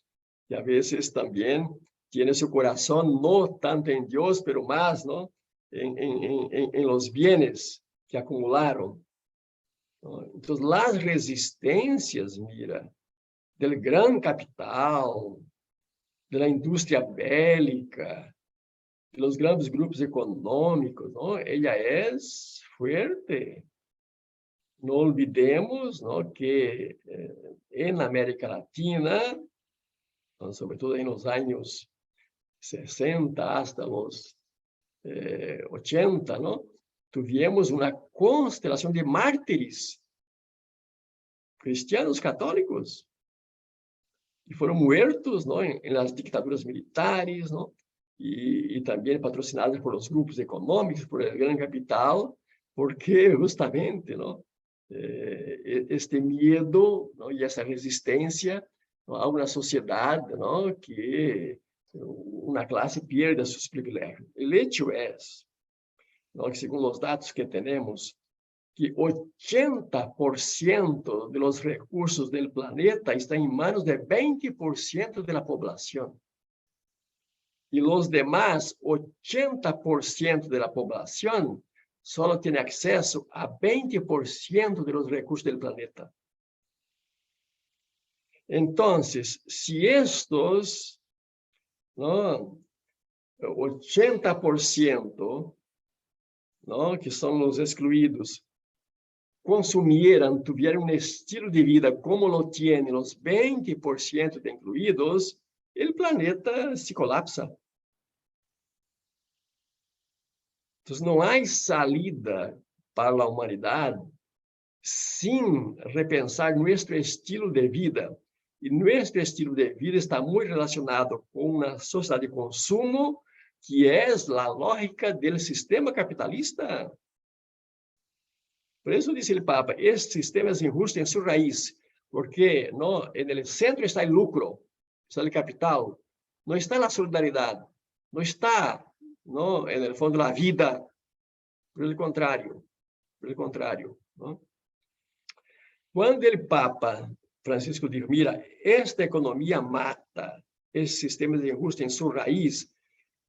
Que, às vezes, também têm seu coração não tanto em Deus, mas mais, ¿no? em los bienes que acumularam. Então, as resistências, mira, do grande capital, da indústria bélica, dos grandes grupos econômicos, não? Ela é forte. Não olvidemos, não, que na América Latina, sobretudo nos anos 60 hasta os 80, não? Tivemos uma constelação de mártires cristianos católicos que foram mortos, não, nas ditaduras militares, não? E também patrocinados por os grupos econômicos, por o grande capital, porque justamente, não, este medo, não, e essa resistência, não, a uma sociedade, não, que uma classe perde seus privilégios. O hecho é, não, que segundo os dados que temos, que 80% dos recursos do planeta estão em manos de 20% da população. E os demais, 80% da população, só tem acesso a 20% dos recursos do planeta. Então, se estes, não, 80%, não, que são os excluídos, consumieran, tuvieran um estilo de vida como lo tienen os 20% de incluídos, o planeta se colapsa. Então, não há salida para a humanidade sem repensar nosso estilo de vida. E nosso estilo de vida está muito relacionado com uma sociedade de consumo, que é a lógica do sistema capitalista. Por isso, disse o Papa, este sistema é injusto em sua raiz, porque no centro está o lucro, está o capital, não está a solidariedade, não está, no fundo, a vida. Pelo contrário. Não? Quando o Papa Francisco diz, mira, esta economia mata, esse sistema de injusto em sua raiz,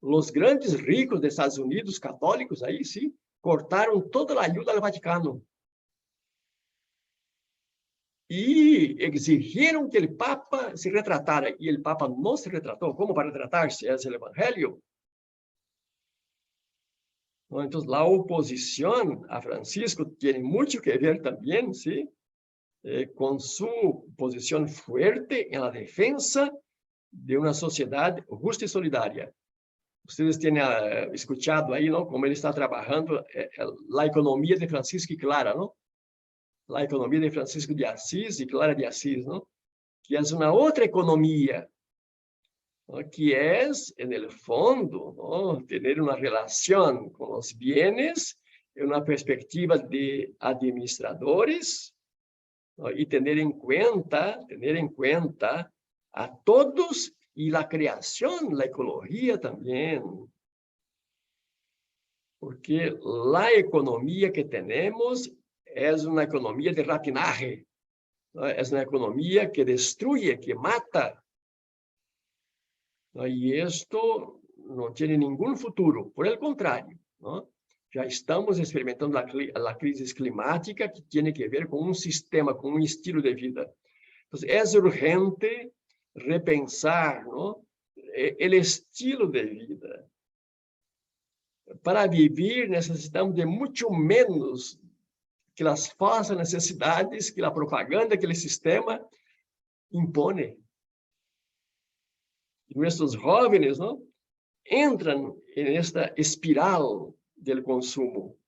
os grandes ricos dos Estados Unidos, católicos, aí sim, cortaram toda a ajuda ao Vaticano. E exigiram que o Papa se retratara. E o Papa não se retratou. Como para retratar-se? É o Evangelho. Então, a oposição a Francisco tem muito que ver também, sim, com sua posição forte na defesa de uma sociedade justa e solidária. Vocês têm escutado aí, não, como ele está trabalhando a economia de Francisco e Clara, não? A economia de Francisco de Assis e Clara de Assis, não? Que é uma outra economia, não? Que é, no fundo, não? Ter uma relação com os bens, uma perspectiva de administradores, não? E ter em conta a todos e a criação, a ecologia também. Porque a economia que temos é uma economia de rapinaje, é uma economia que destruye, que mata. E isto não tem nenhum futuro, por el contrário. Já estamos experimentando a crise climática, que tem que ver com um sistema, com um estilo de vida. Então, é urgente repensar, o estilo de vida. Para viver, necessitamos de muito menos que as falsas necessidades, que a propaganda, aquele sistema impõe. E nossos jovens, não, entram nesta espiral do consumo.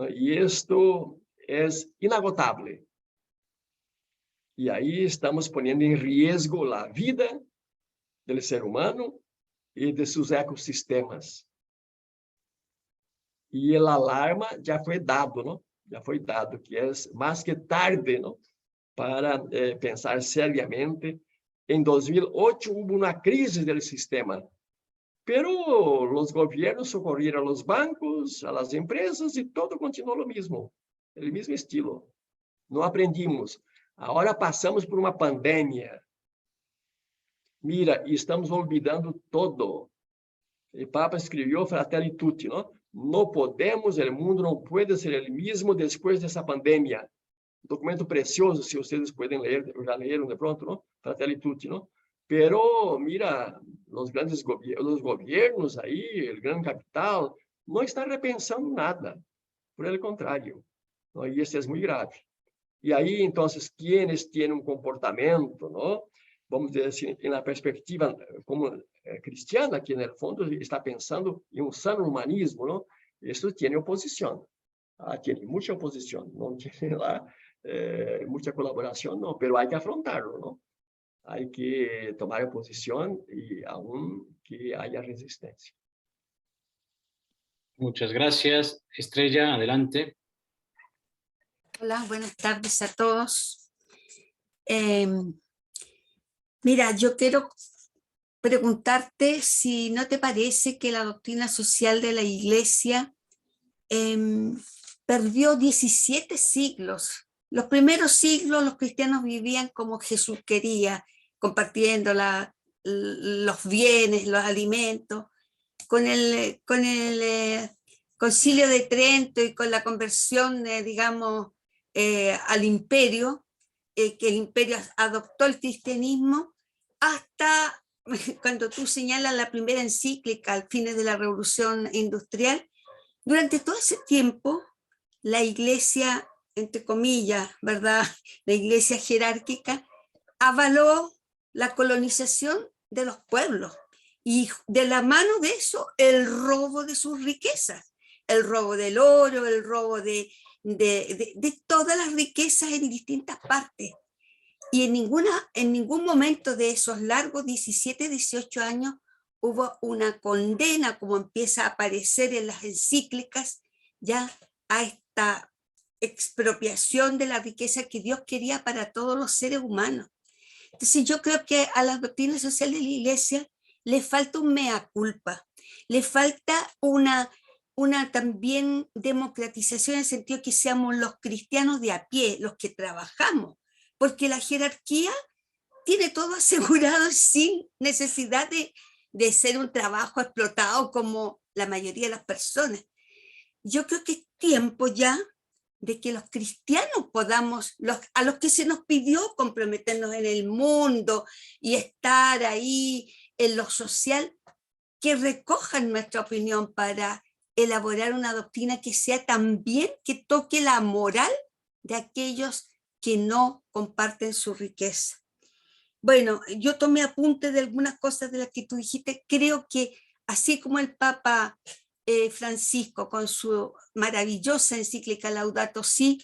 E isto é inagotável. E aí estamos ponendo em risco a vida do ser humano e de seus ecossistemas. E o alarma já foi dado, não? Já foi dado, que é mais que tarde, não? Para pensar seriamente. Em 2008 houve uma crise do sistema, pero os governos socorreram aos bancos, às empresas, e todo continuou o mesmo estilo. Não aprendimos. Agora passamos por uma pandemia. Mira, estamos olvidando todo. O Papa escreveu Fratelli Tutti, não? no podemos, el mundo no puede ser el mismo después de esa pandemia. Documento precioso, si ustedes pueden leer, ya leyeron de pronto, ¿no? Fratelli Tutti, ¿no? Pero, mira, los gobiernos ahí, el gran capital, no están repensando nada. Por el contrario, ¿no? Y eso es muy grave. Y ahí, entonces, quienes tienen un comportamiento, ¿no? Vamos decir, en la perspectiva como cristiana, que en el fondo está pensando en un sano humanismo, ¿no? Esto tiene oposición. Tiene mucha oposición, no tiene mucha colaboración, no, pero hay que afrontarlo, ¿no? Hay que tomar posición y aún que haya resistencia. Muchas gracias. Estrella, adelante. Hola, buenas tardes a todos. Mira, yo quiero preguntarte si no te parece que la doctrina social de la Iglesia perdió 17 siglos. Los primeros siglos los cristianos vivían como Jesús quería, compartiendo los bienes, los alimentos. Con el Concilio de Trento y con la conversión, digamos, al imperio, que el imperio adoptó el cristianismo, hasta cuando tú señalas la primera encíclica al fines de la Revolución Industrial. Durante todo ese tiempo, la iglesia, entre comillas, ¿verdad? La iglesia jerárquica avaló la colonización de los pueblos y de la mano de eso el robo de sus riquezas, el robo del oro, el robo de todas las riquezas en distintas partes. Y en ningún momento de esos largos 17, 18 años hubo una condena, como empieza a aparecer en las encíclicas, ya a esta expropiación de la riqueza que Dios quería para todos los seres humanos. Entonces yo creo que a la doctrina social de la Iglesia le falta un mea culpa, le falta una también democratización en el sentido que seamos los cristianos de a pie, los que trabajamos, porque la jerarquía tiene todo asegurado sin necesidad de ser un trabajo explotado como la mayoría de las personas. Yo creo que es tiempo ya de que los cristianos podamos, a los que se nos pidió comprometernos en el mundo y estar ahí en lo social, que recojan nuestra opinión para elaborar una doctrina que sea también, que toque la moral de aquellos que no comparten su riqueza. Bueno, yo tomé apunte de algunas cosas de las que tú dijiste. Creo que así como el Papa Francisco con su maravillosa encíclica Laudato Si,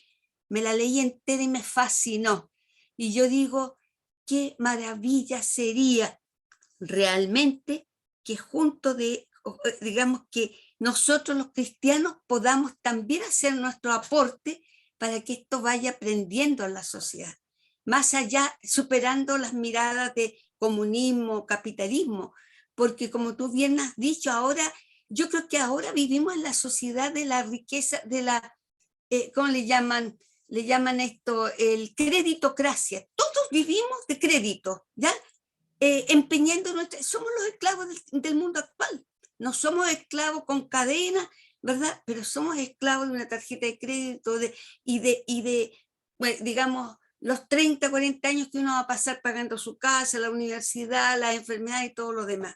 me la leí entera y me fascinó. Y yo digo, qué maravilla sería realmente que digamos que nosotros los cristianos podamos también hacer nuestro aporte para que esto vaya aprendiendo en la sociedad. Más allá, superando las miradas de comunismo, capitalismo, porque como tú bien has dicho, ahora, yo creo que ahora vivimos en la sociedad de la riqueza, de la, ¿cómo le llaman? Le llaman esto el creditocracia. Todos vivimos de crédito, ¿ya? Empeñando somos los esclavos del mundo actual. No somos esclavos con cadenas, ¿verdad? Pero somos esclavos de una tarjeta de crédito bueno, digamos, los 30, 40 años que uno va a pasar pagando su casa, la universidad, las enfermedades y todo lo demás.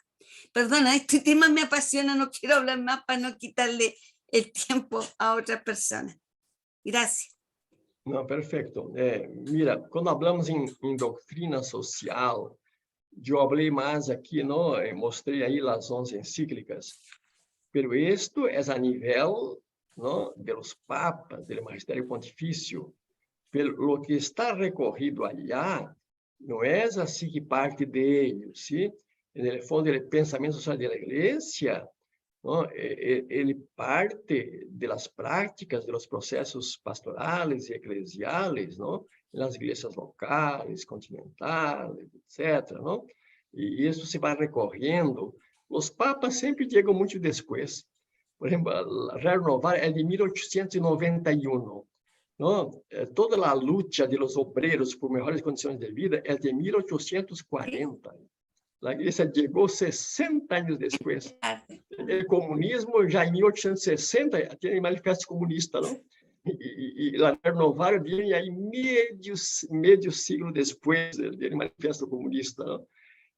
Perdona, este tema me apasiona, no quiero hablar más para no quitarle el tiempo a otras personas. Gracias. No, perfecto. Mira, cuando hablamos en doctrina social, yo hablé más aquí, ¿no? Mostré ahí las 11 encíclicas, pero esto es a nivel, ¿no? De los papas, del magisterio pontificio. Pero lo que está recogido allá no es así que parte de ellos, ¿sí? En el fondo, el pensamiento social de la Iglesia, ¿no? Ele parte de las prácticas, de los procesos pastorales y eclesiales, ¿no? En las iglesias locales, continentales, etcétera, ¿no? E isso se vai recorrendo. Os papas sempre chegam muito depois. Por exemplo, a Renovar é de 1891. ¿No? Toda la lucha de los obreros por mejores condiciones de vida es de 1840. A igreja chegou 60 anos depois. O comunismo, já em 1860, tinha manifesto comunista, não? E la Renovaram viene aí meio siglo depois do manifesto comunista, não?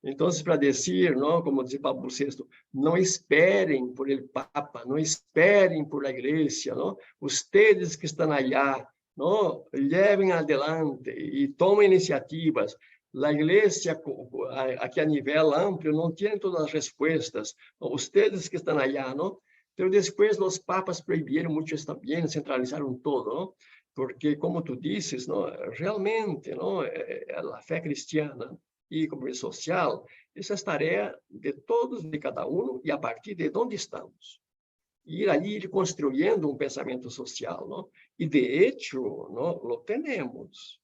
Então, para dizer, não, como dizia Pablo VI, não esperem por el Papa, não esperem por a igreja, não? Ustedes que estão allá, não, levem adelante e tomem iniciativas. A igreja, aqui a nível amplo, não tem todas as respostas. Ustedes que estão allá, não? Então, depois, os papas proibiram muitos também, centralizaram todo, não? Porque, como tu dizes, não, realmente, não, a fé cristiana e compromisso social, essa é a tarefa de todos, de cada um, e a partir de onde estamos. Ir aí construindo um pensamento social, não? E, de hecho, não, lo temos,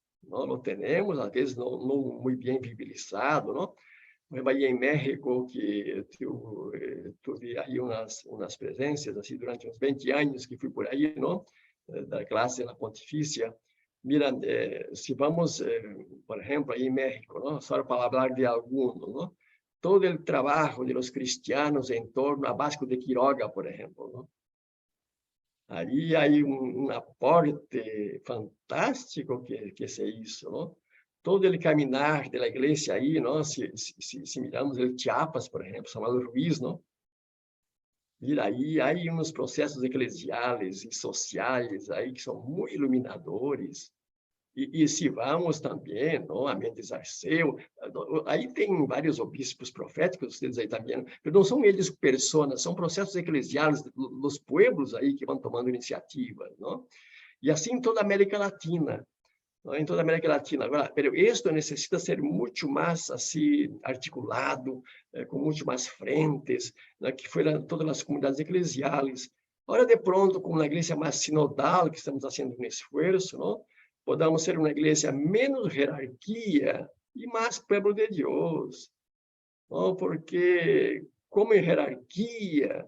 às vezes não muito bem viabilizado, não? Aí em México, que tive aí umas presenças, assim, durante uns 20 anos que fui por aí, não? Da classe na Pontifícia. Mira, se vamos, por exemplo, aí em México, não? Só para falar de alguns, não? Todo o trabalho de los cristianos em torno a Vasco de Quiroga, por exemplo, não? Aí há um aporte fantástico que se hizo, não? Todo o caminhar da igreja aí, não? Se miramos o Chiapas, por exemplo, São Luís, não? Mira, aí há uns processos eclesiais e sociais aí que são muito iluminadores. E se vamos também, não, a Mendes Arceu, aí tem vários obispos proféticos, vocês aí também, mas não são eles personas, são processos eclesiais dos pueblos aí que vão tomando iniciativa, não? E assim em toda a América Latina, não? Em toda a América Latina. Agora, pero isto necessita ser muito mais assim articulado, com muito mais frentes, né, que foram todas as comunidades eclesiais. Agora, de pronto, com uma igreja mais sinodal, que estamos fazendo um esforço, não? Podamos ser uma igreja menos hierarquia e mais povo de Deus. Não? Porque, como hierarquia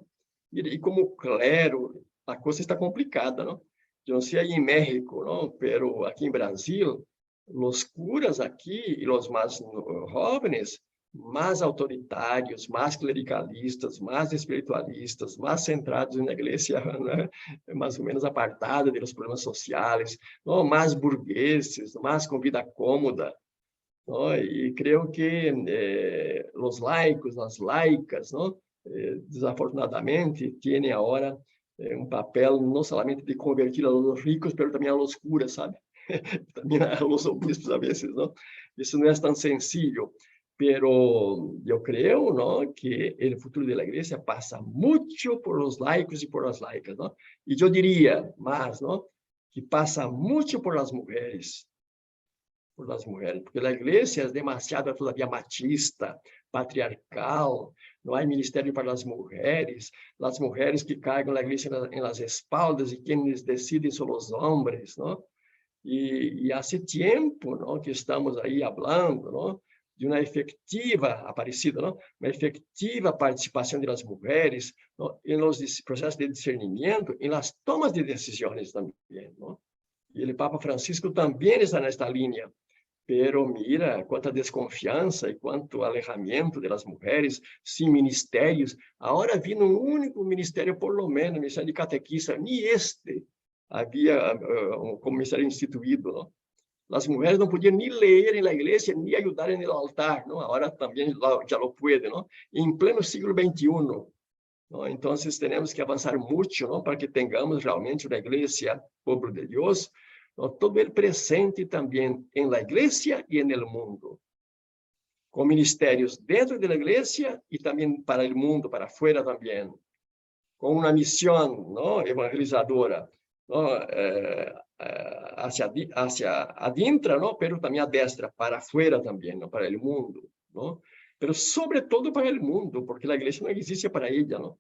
e como clero, a coisa está complicada, não? Eu não sei aí em México, não? Pero aqui em Brasil, os curas aqui e os mais jovens, mais autoritários, mais clericalistas, mais espiritualistas, mais centrados na igreja, né? Mais ou menos apartada dos problemas sociais, não? Mais burgueses, mais com vida cômoda. Não? E creio que os laicos, as laicas, não? Desafortunadamente, têm agora um papel não somente de convertir a los ricos, mas também a los curas, sabe? Também a los obispos, a vezes, não? Isso não é tão sencillo. Pero eu creio, não, que o futuro da igreja passa muito por os laicos e por as laicas, não? E eu diria mais, não, que passa muito por as mulheres, porque a igreja é demasiado todavia machista, patriarcal, não há ministério para as mulheres que carregam a igreja nas espaldas e quem decide são os homens, não? E há tempo, não, que estamos aí falando, não, de uma efetiva, Aparecida, não? Uma efetiva participação das mulheres, não? Em los processos de discernimento, em las tomas de decisões também, não? E o Papa Francisco também está nesta linha. Pero mira, quanta desconfiança e quanto alejamento das mulheres, sem ministérios. Agora vindo um único ministério, por lo menos, ministério de catequista, nem este havia como ministério instituído, não? As mulheres não podiam nem ler na igreja, nem ajudar no altar, não? Agora também já lo puede, não? Em pleno século XXI. Não? Então, temos que avançar muito, não? Para que tenhamos realmente uma igreja, povo de Deus, não? Todo ele presente também em la igreja e no mundo, com ministérios dentro da igreja e também para o mundo, para fora também, com uma missão, não? Evangelizadora, não? Hacia adentro, não? Pero também a destra, para fora também, não? Para o mundo, não? Pero sobretudo para o mundo, porque a igreja não existe para ela, não?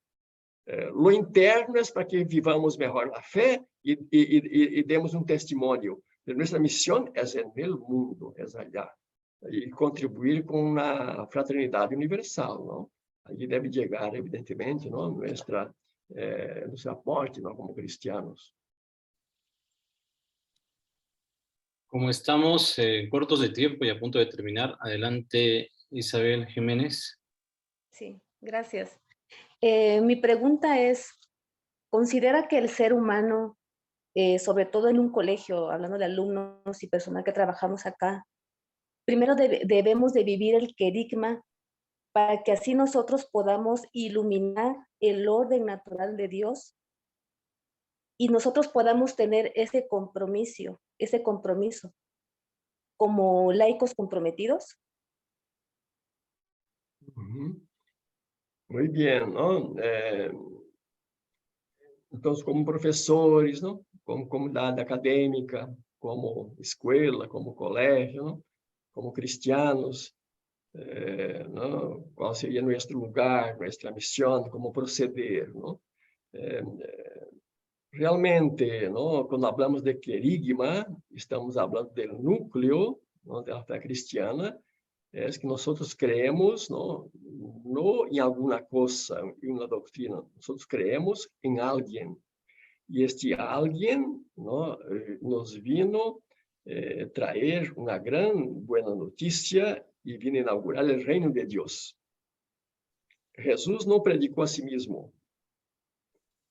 Lo interno é para que vivamos melhor a fé e demos um testemunho. Nossa missão é no mundo, é allá, e contribuir com uma fraternidade universal, não? Aí deve chegar, evidentemente, não? Nosso aporte, não? Como cristianos. Como estamos cortos de tiempo y a punto de terminar, adelante Isabel Jiménez. Sí, gracias. Mi pregunta es, ¿considera que el ser humano, sobre todo en un colegio, hablando de alumnos y personal que trabajamos acá, primero debemos de vivir el querigma para que así nosotros podamos iluminar el orden natural de Dios y nosotros podamos tener ese compromiso como laicos comprometidos? Muy bien, ¿no? Entonces, como professores, não? Como comunidade acadêmica, como escola, como colégio, não? Como cristianos, não? Qual seria nosso lugar, nossa missão, como proceder, não? Realmente, não? Quando falamos de querigma, estamos falando do núcleo, não? Da fé cristiana, é que nós creemos, não em alguma coisa, em uma doutrina, nós creemos em alguém. E este alguém, não, nos vino trazer uma grande boa notícia e vino inaugurar o reino de Deus. Jesus não predicou a si mesmo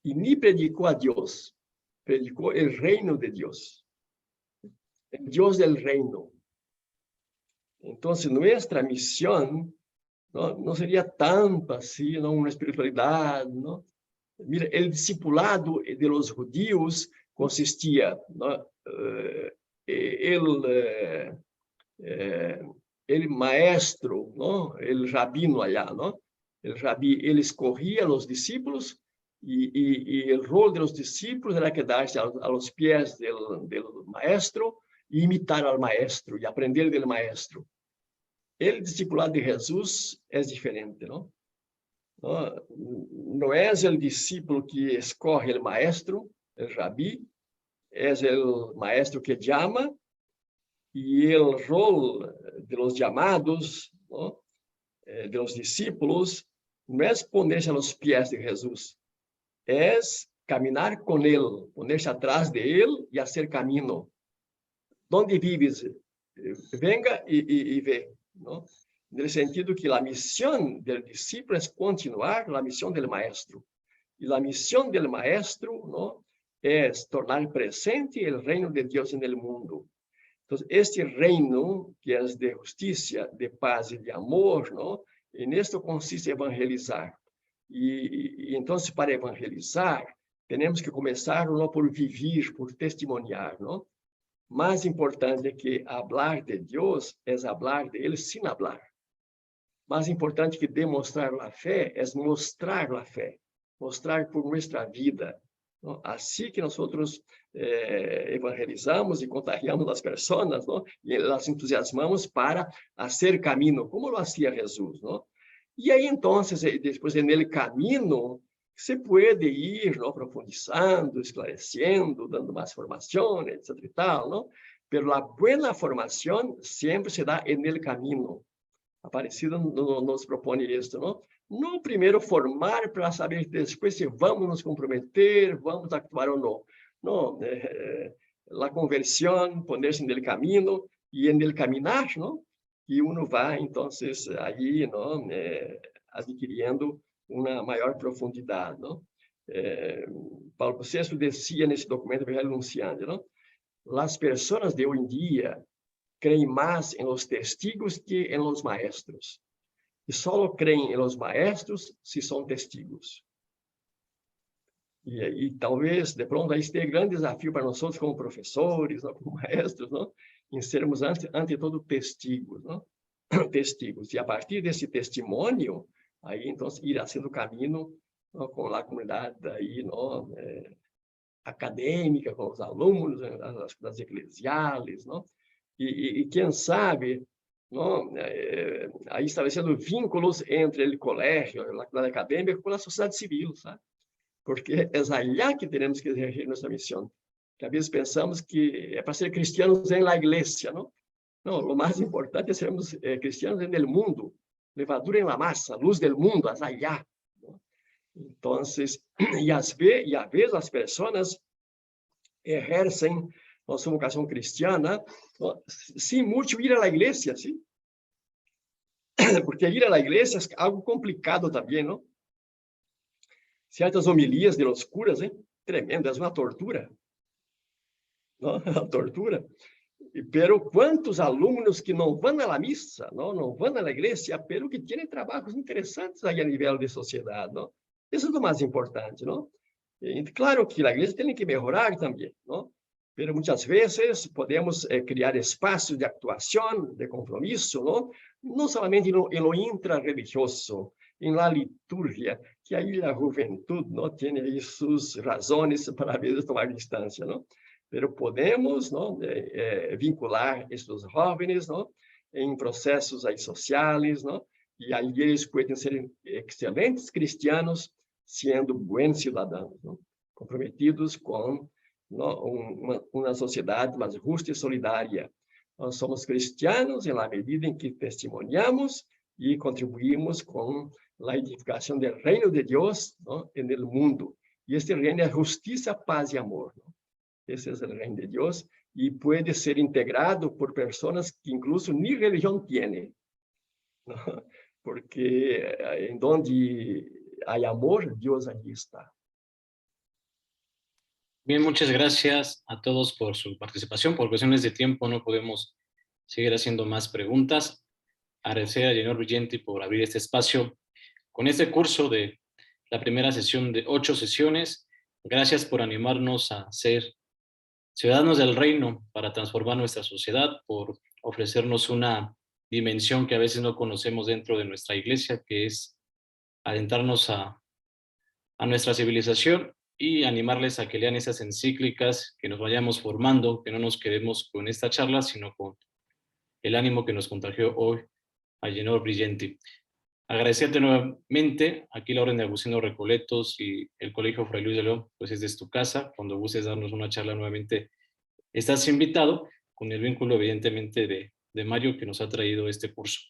e nem predicou a Deus, predicou o reino de Deus, o Deus del reino. Então, nossa missão não seria tanto assim, não, uma espiritualidade, não? Mira, o discipulado de los judíos consistia, ¿no? El maestro, ¿no? El rabino allá, ¿no? El rabí, él escogía a los discípulos y el rol de los discípulos era quedarse a los pies del maestro e imitar al maestro y aprender del maestro. El discipulado de Jesús es diferente, ¿no? Não é o discípulo que escolhe o maestro, o rabi, é o maestro que chama, e o rol de los llamados, ¿no? De los discípulos, não é poner-se aos pés de Jesus, é caminar com ele, poner-se atrás de ele e fazer caminho. Onde vives? Venga e vê, ¿no? No sentido que a missão do discípulo é continuar a missão do maestro. E a missão do maestro, ¿no? É tornar presente o reino de Deus no mundo. Então, este reino, que é de justiça, de paz e de amor, ¿no? E nisto consiste evangelizar. E então, para evangelizar, temos que começar não por viver, por testemunhar, ¿no? Mais importante que falar de Deus é falar de Ele sem falar. Mais importante que demonstrar a fé é mostrar a fé, mostrar por nossa vida. ¿No? Assim que nós evangelizamos e contagiamos as pessoas, ¿no? E las entusiasmamos para fazer caminho, como lo hacía Jesus, ¿no? E aí, então, depois nele caminho, se pode ir, ¿no? Profundizando, esclarecendo, dando mais formação, etc. e tal, ¿no? Pero a boa formação sempre se dá no caminho. Aparecida nos propõe isso, não? No primeiro formar para saber depois se vamos nos comprometer, vamos actuar ou não. Não, a conversão, poner-se no caminho e no caminhar, não? E uno vai, então, aí, não, adquirindo uma maior profundidade, não? Paulo VI dizia nesse documento Evangelho Nunciandi, não? As pessoas de hoje em dia creem mais em los testigos que em los maestros. E só creem em los maestros se são testigos. E talvez, de pronto, aí esteja grande desafio para nós como professores, não? Como maestros, não? Em sermos, ante todo, testigos, não? Testigos. E a partir desse testemunho, aí, então, irá sendo caminho, não? Com a comunidade aí, não? Acadêmica, com os alunos, das eclesiales, não? E quem sabe, não, aí estabelecendo vínculos entre o colégio, a comunidade acadêmica, com a sociedade civil, sabe? Porque é allá que temos que exercer nossa missão. Que às vezes pensamos que é para ser cristianos em la igreja, não? Não, o mais importante é sermos cristianos no mundo, levadura em la massa, luz do mundo, allá. Então, e às vezes as pessoas exercem nossa vocação cristiana sem muito ir à igreja, sim? porque ir a la iglesia es algo complicado también, ¿no? Ciertas homilías de los curas, ¿eh? Tremenda, es una tortura, ¿no? Una tortura. Pero quantos alunos que não vão à missa, não vão à igreja, pero que têm trabalhos interessantes aí a nível de sociedade, não? Isso é o mais importante, não? E, claro que a igreja tem que melhorar também, não? Pero muitas vezes podemos criar espaços de atuação, de compromisso, não somente em lo intra-religioso, em la liturgia, que aí a juventude não tem aí suas razões para às vezes tomar distância, não? Pero podemos, ¿no? Vincular estes jovens, ¿no? Em processos aí sociais, ¿no? E aí eles podem ser excelentes cristianos, sendo bons cidadãos, ¿no? Comprometidos com, ¿no? uma sociedade mais justa e solidária. Nós somos cristianos na medida em que testemunhamos e contribuímos com a edificação do reino de Deus, ¿no? No mundo. E este reino é justiça, paz e amor, ¿no? Esse é o reino de Deus e pode ser integrado por pessoas que incluso nem religião têm, ¿no? Porque em onde há amor, Deus allí está. Bien, muchas gracias a todos por su participación. Por cuestiones de tiempo no podemos seguir haciendo más preguntas. Agradecer a Jenor Villenti por abrir este espacio con este curso de la primera sesión de 8 sesiones. Gracias por animarnos a ser ciudadanos del reino para transformar nuestra sociedad, por ofrecernos una dimensión que a veces no conocemos dentro de nuestra iglesia, que es adentrarnos a nuestra civilización y animarles a que lean esas encíclicas, que nos vayamos formando, que no nos quedemos con esta charla, sino con el ánimo que nos contagió hoy a Jenor Villenti. Agradecerte nuevamente, aquí la Orden de Agustinos Recoletos y el Colegio Fray Luis de León, pues es de tu casa. Cuando gustes darnos una charla nuevamente, estás invitado, con el vínculo evidentemente de Mario, que nos ha traído este curso.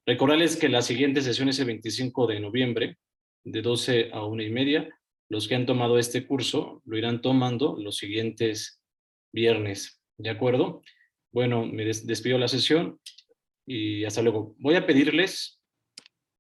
Recordarles que la siguiente sesión es el 25 de noviembre, de 12 a 1:30. Los que han tomado este curso lo irán tomando los siguientes viernes, ¿de acuerdo? Bueno, me despido la sesión y hasta luego. Voy a pedirles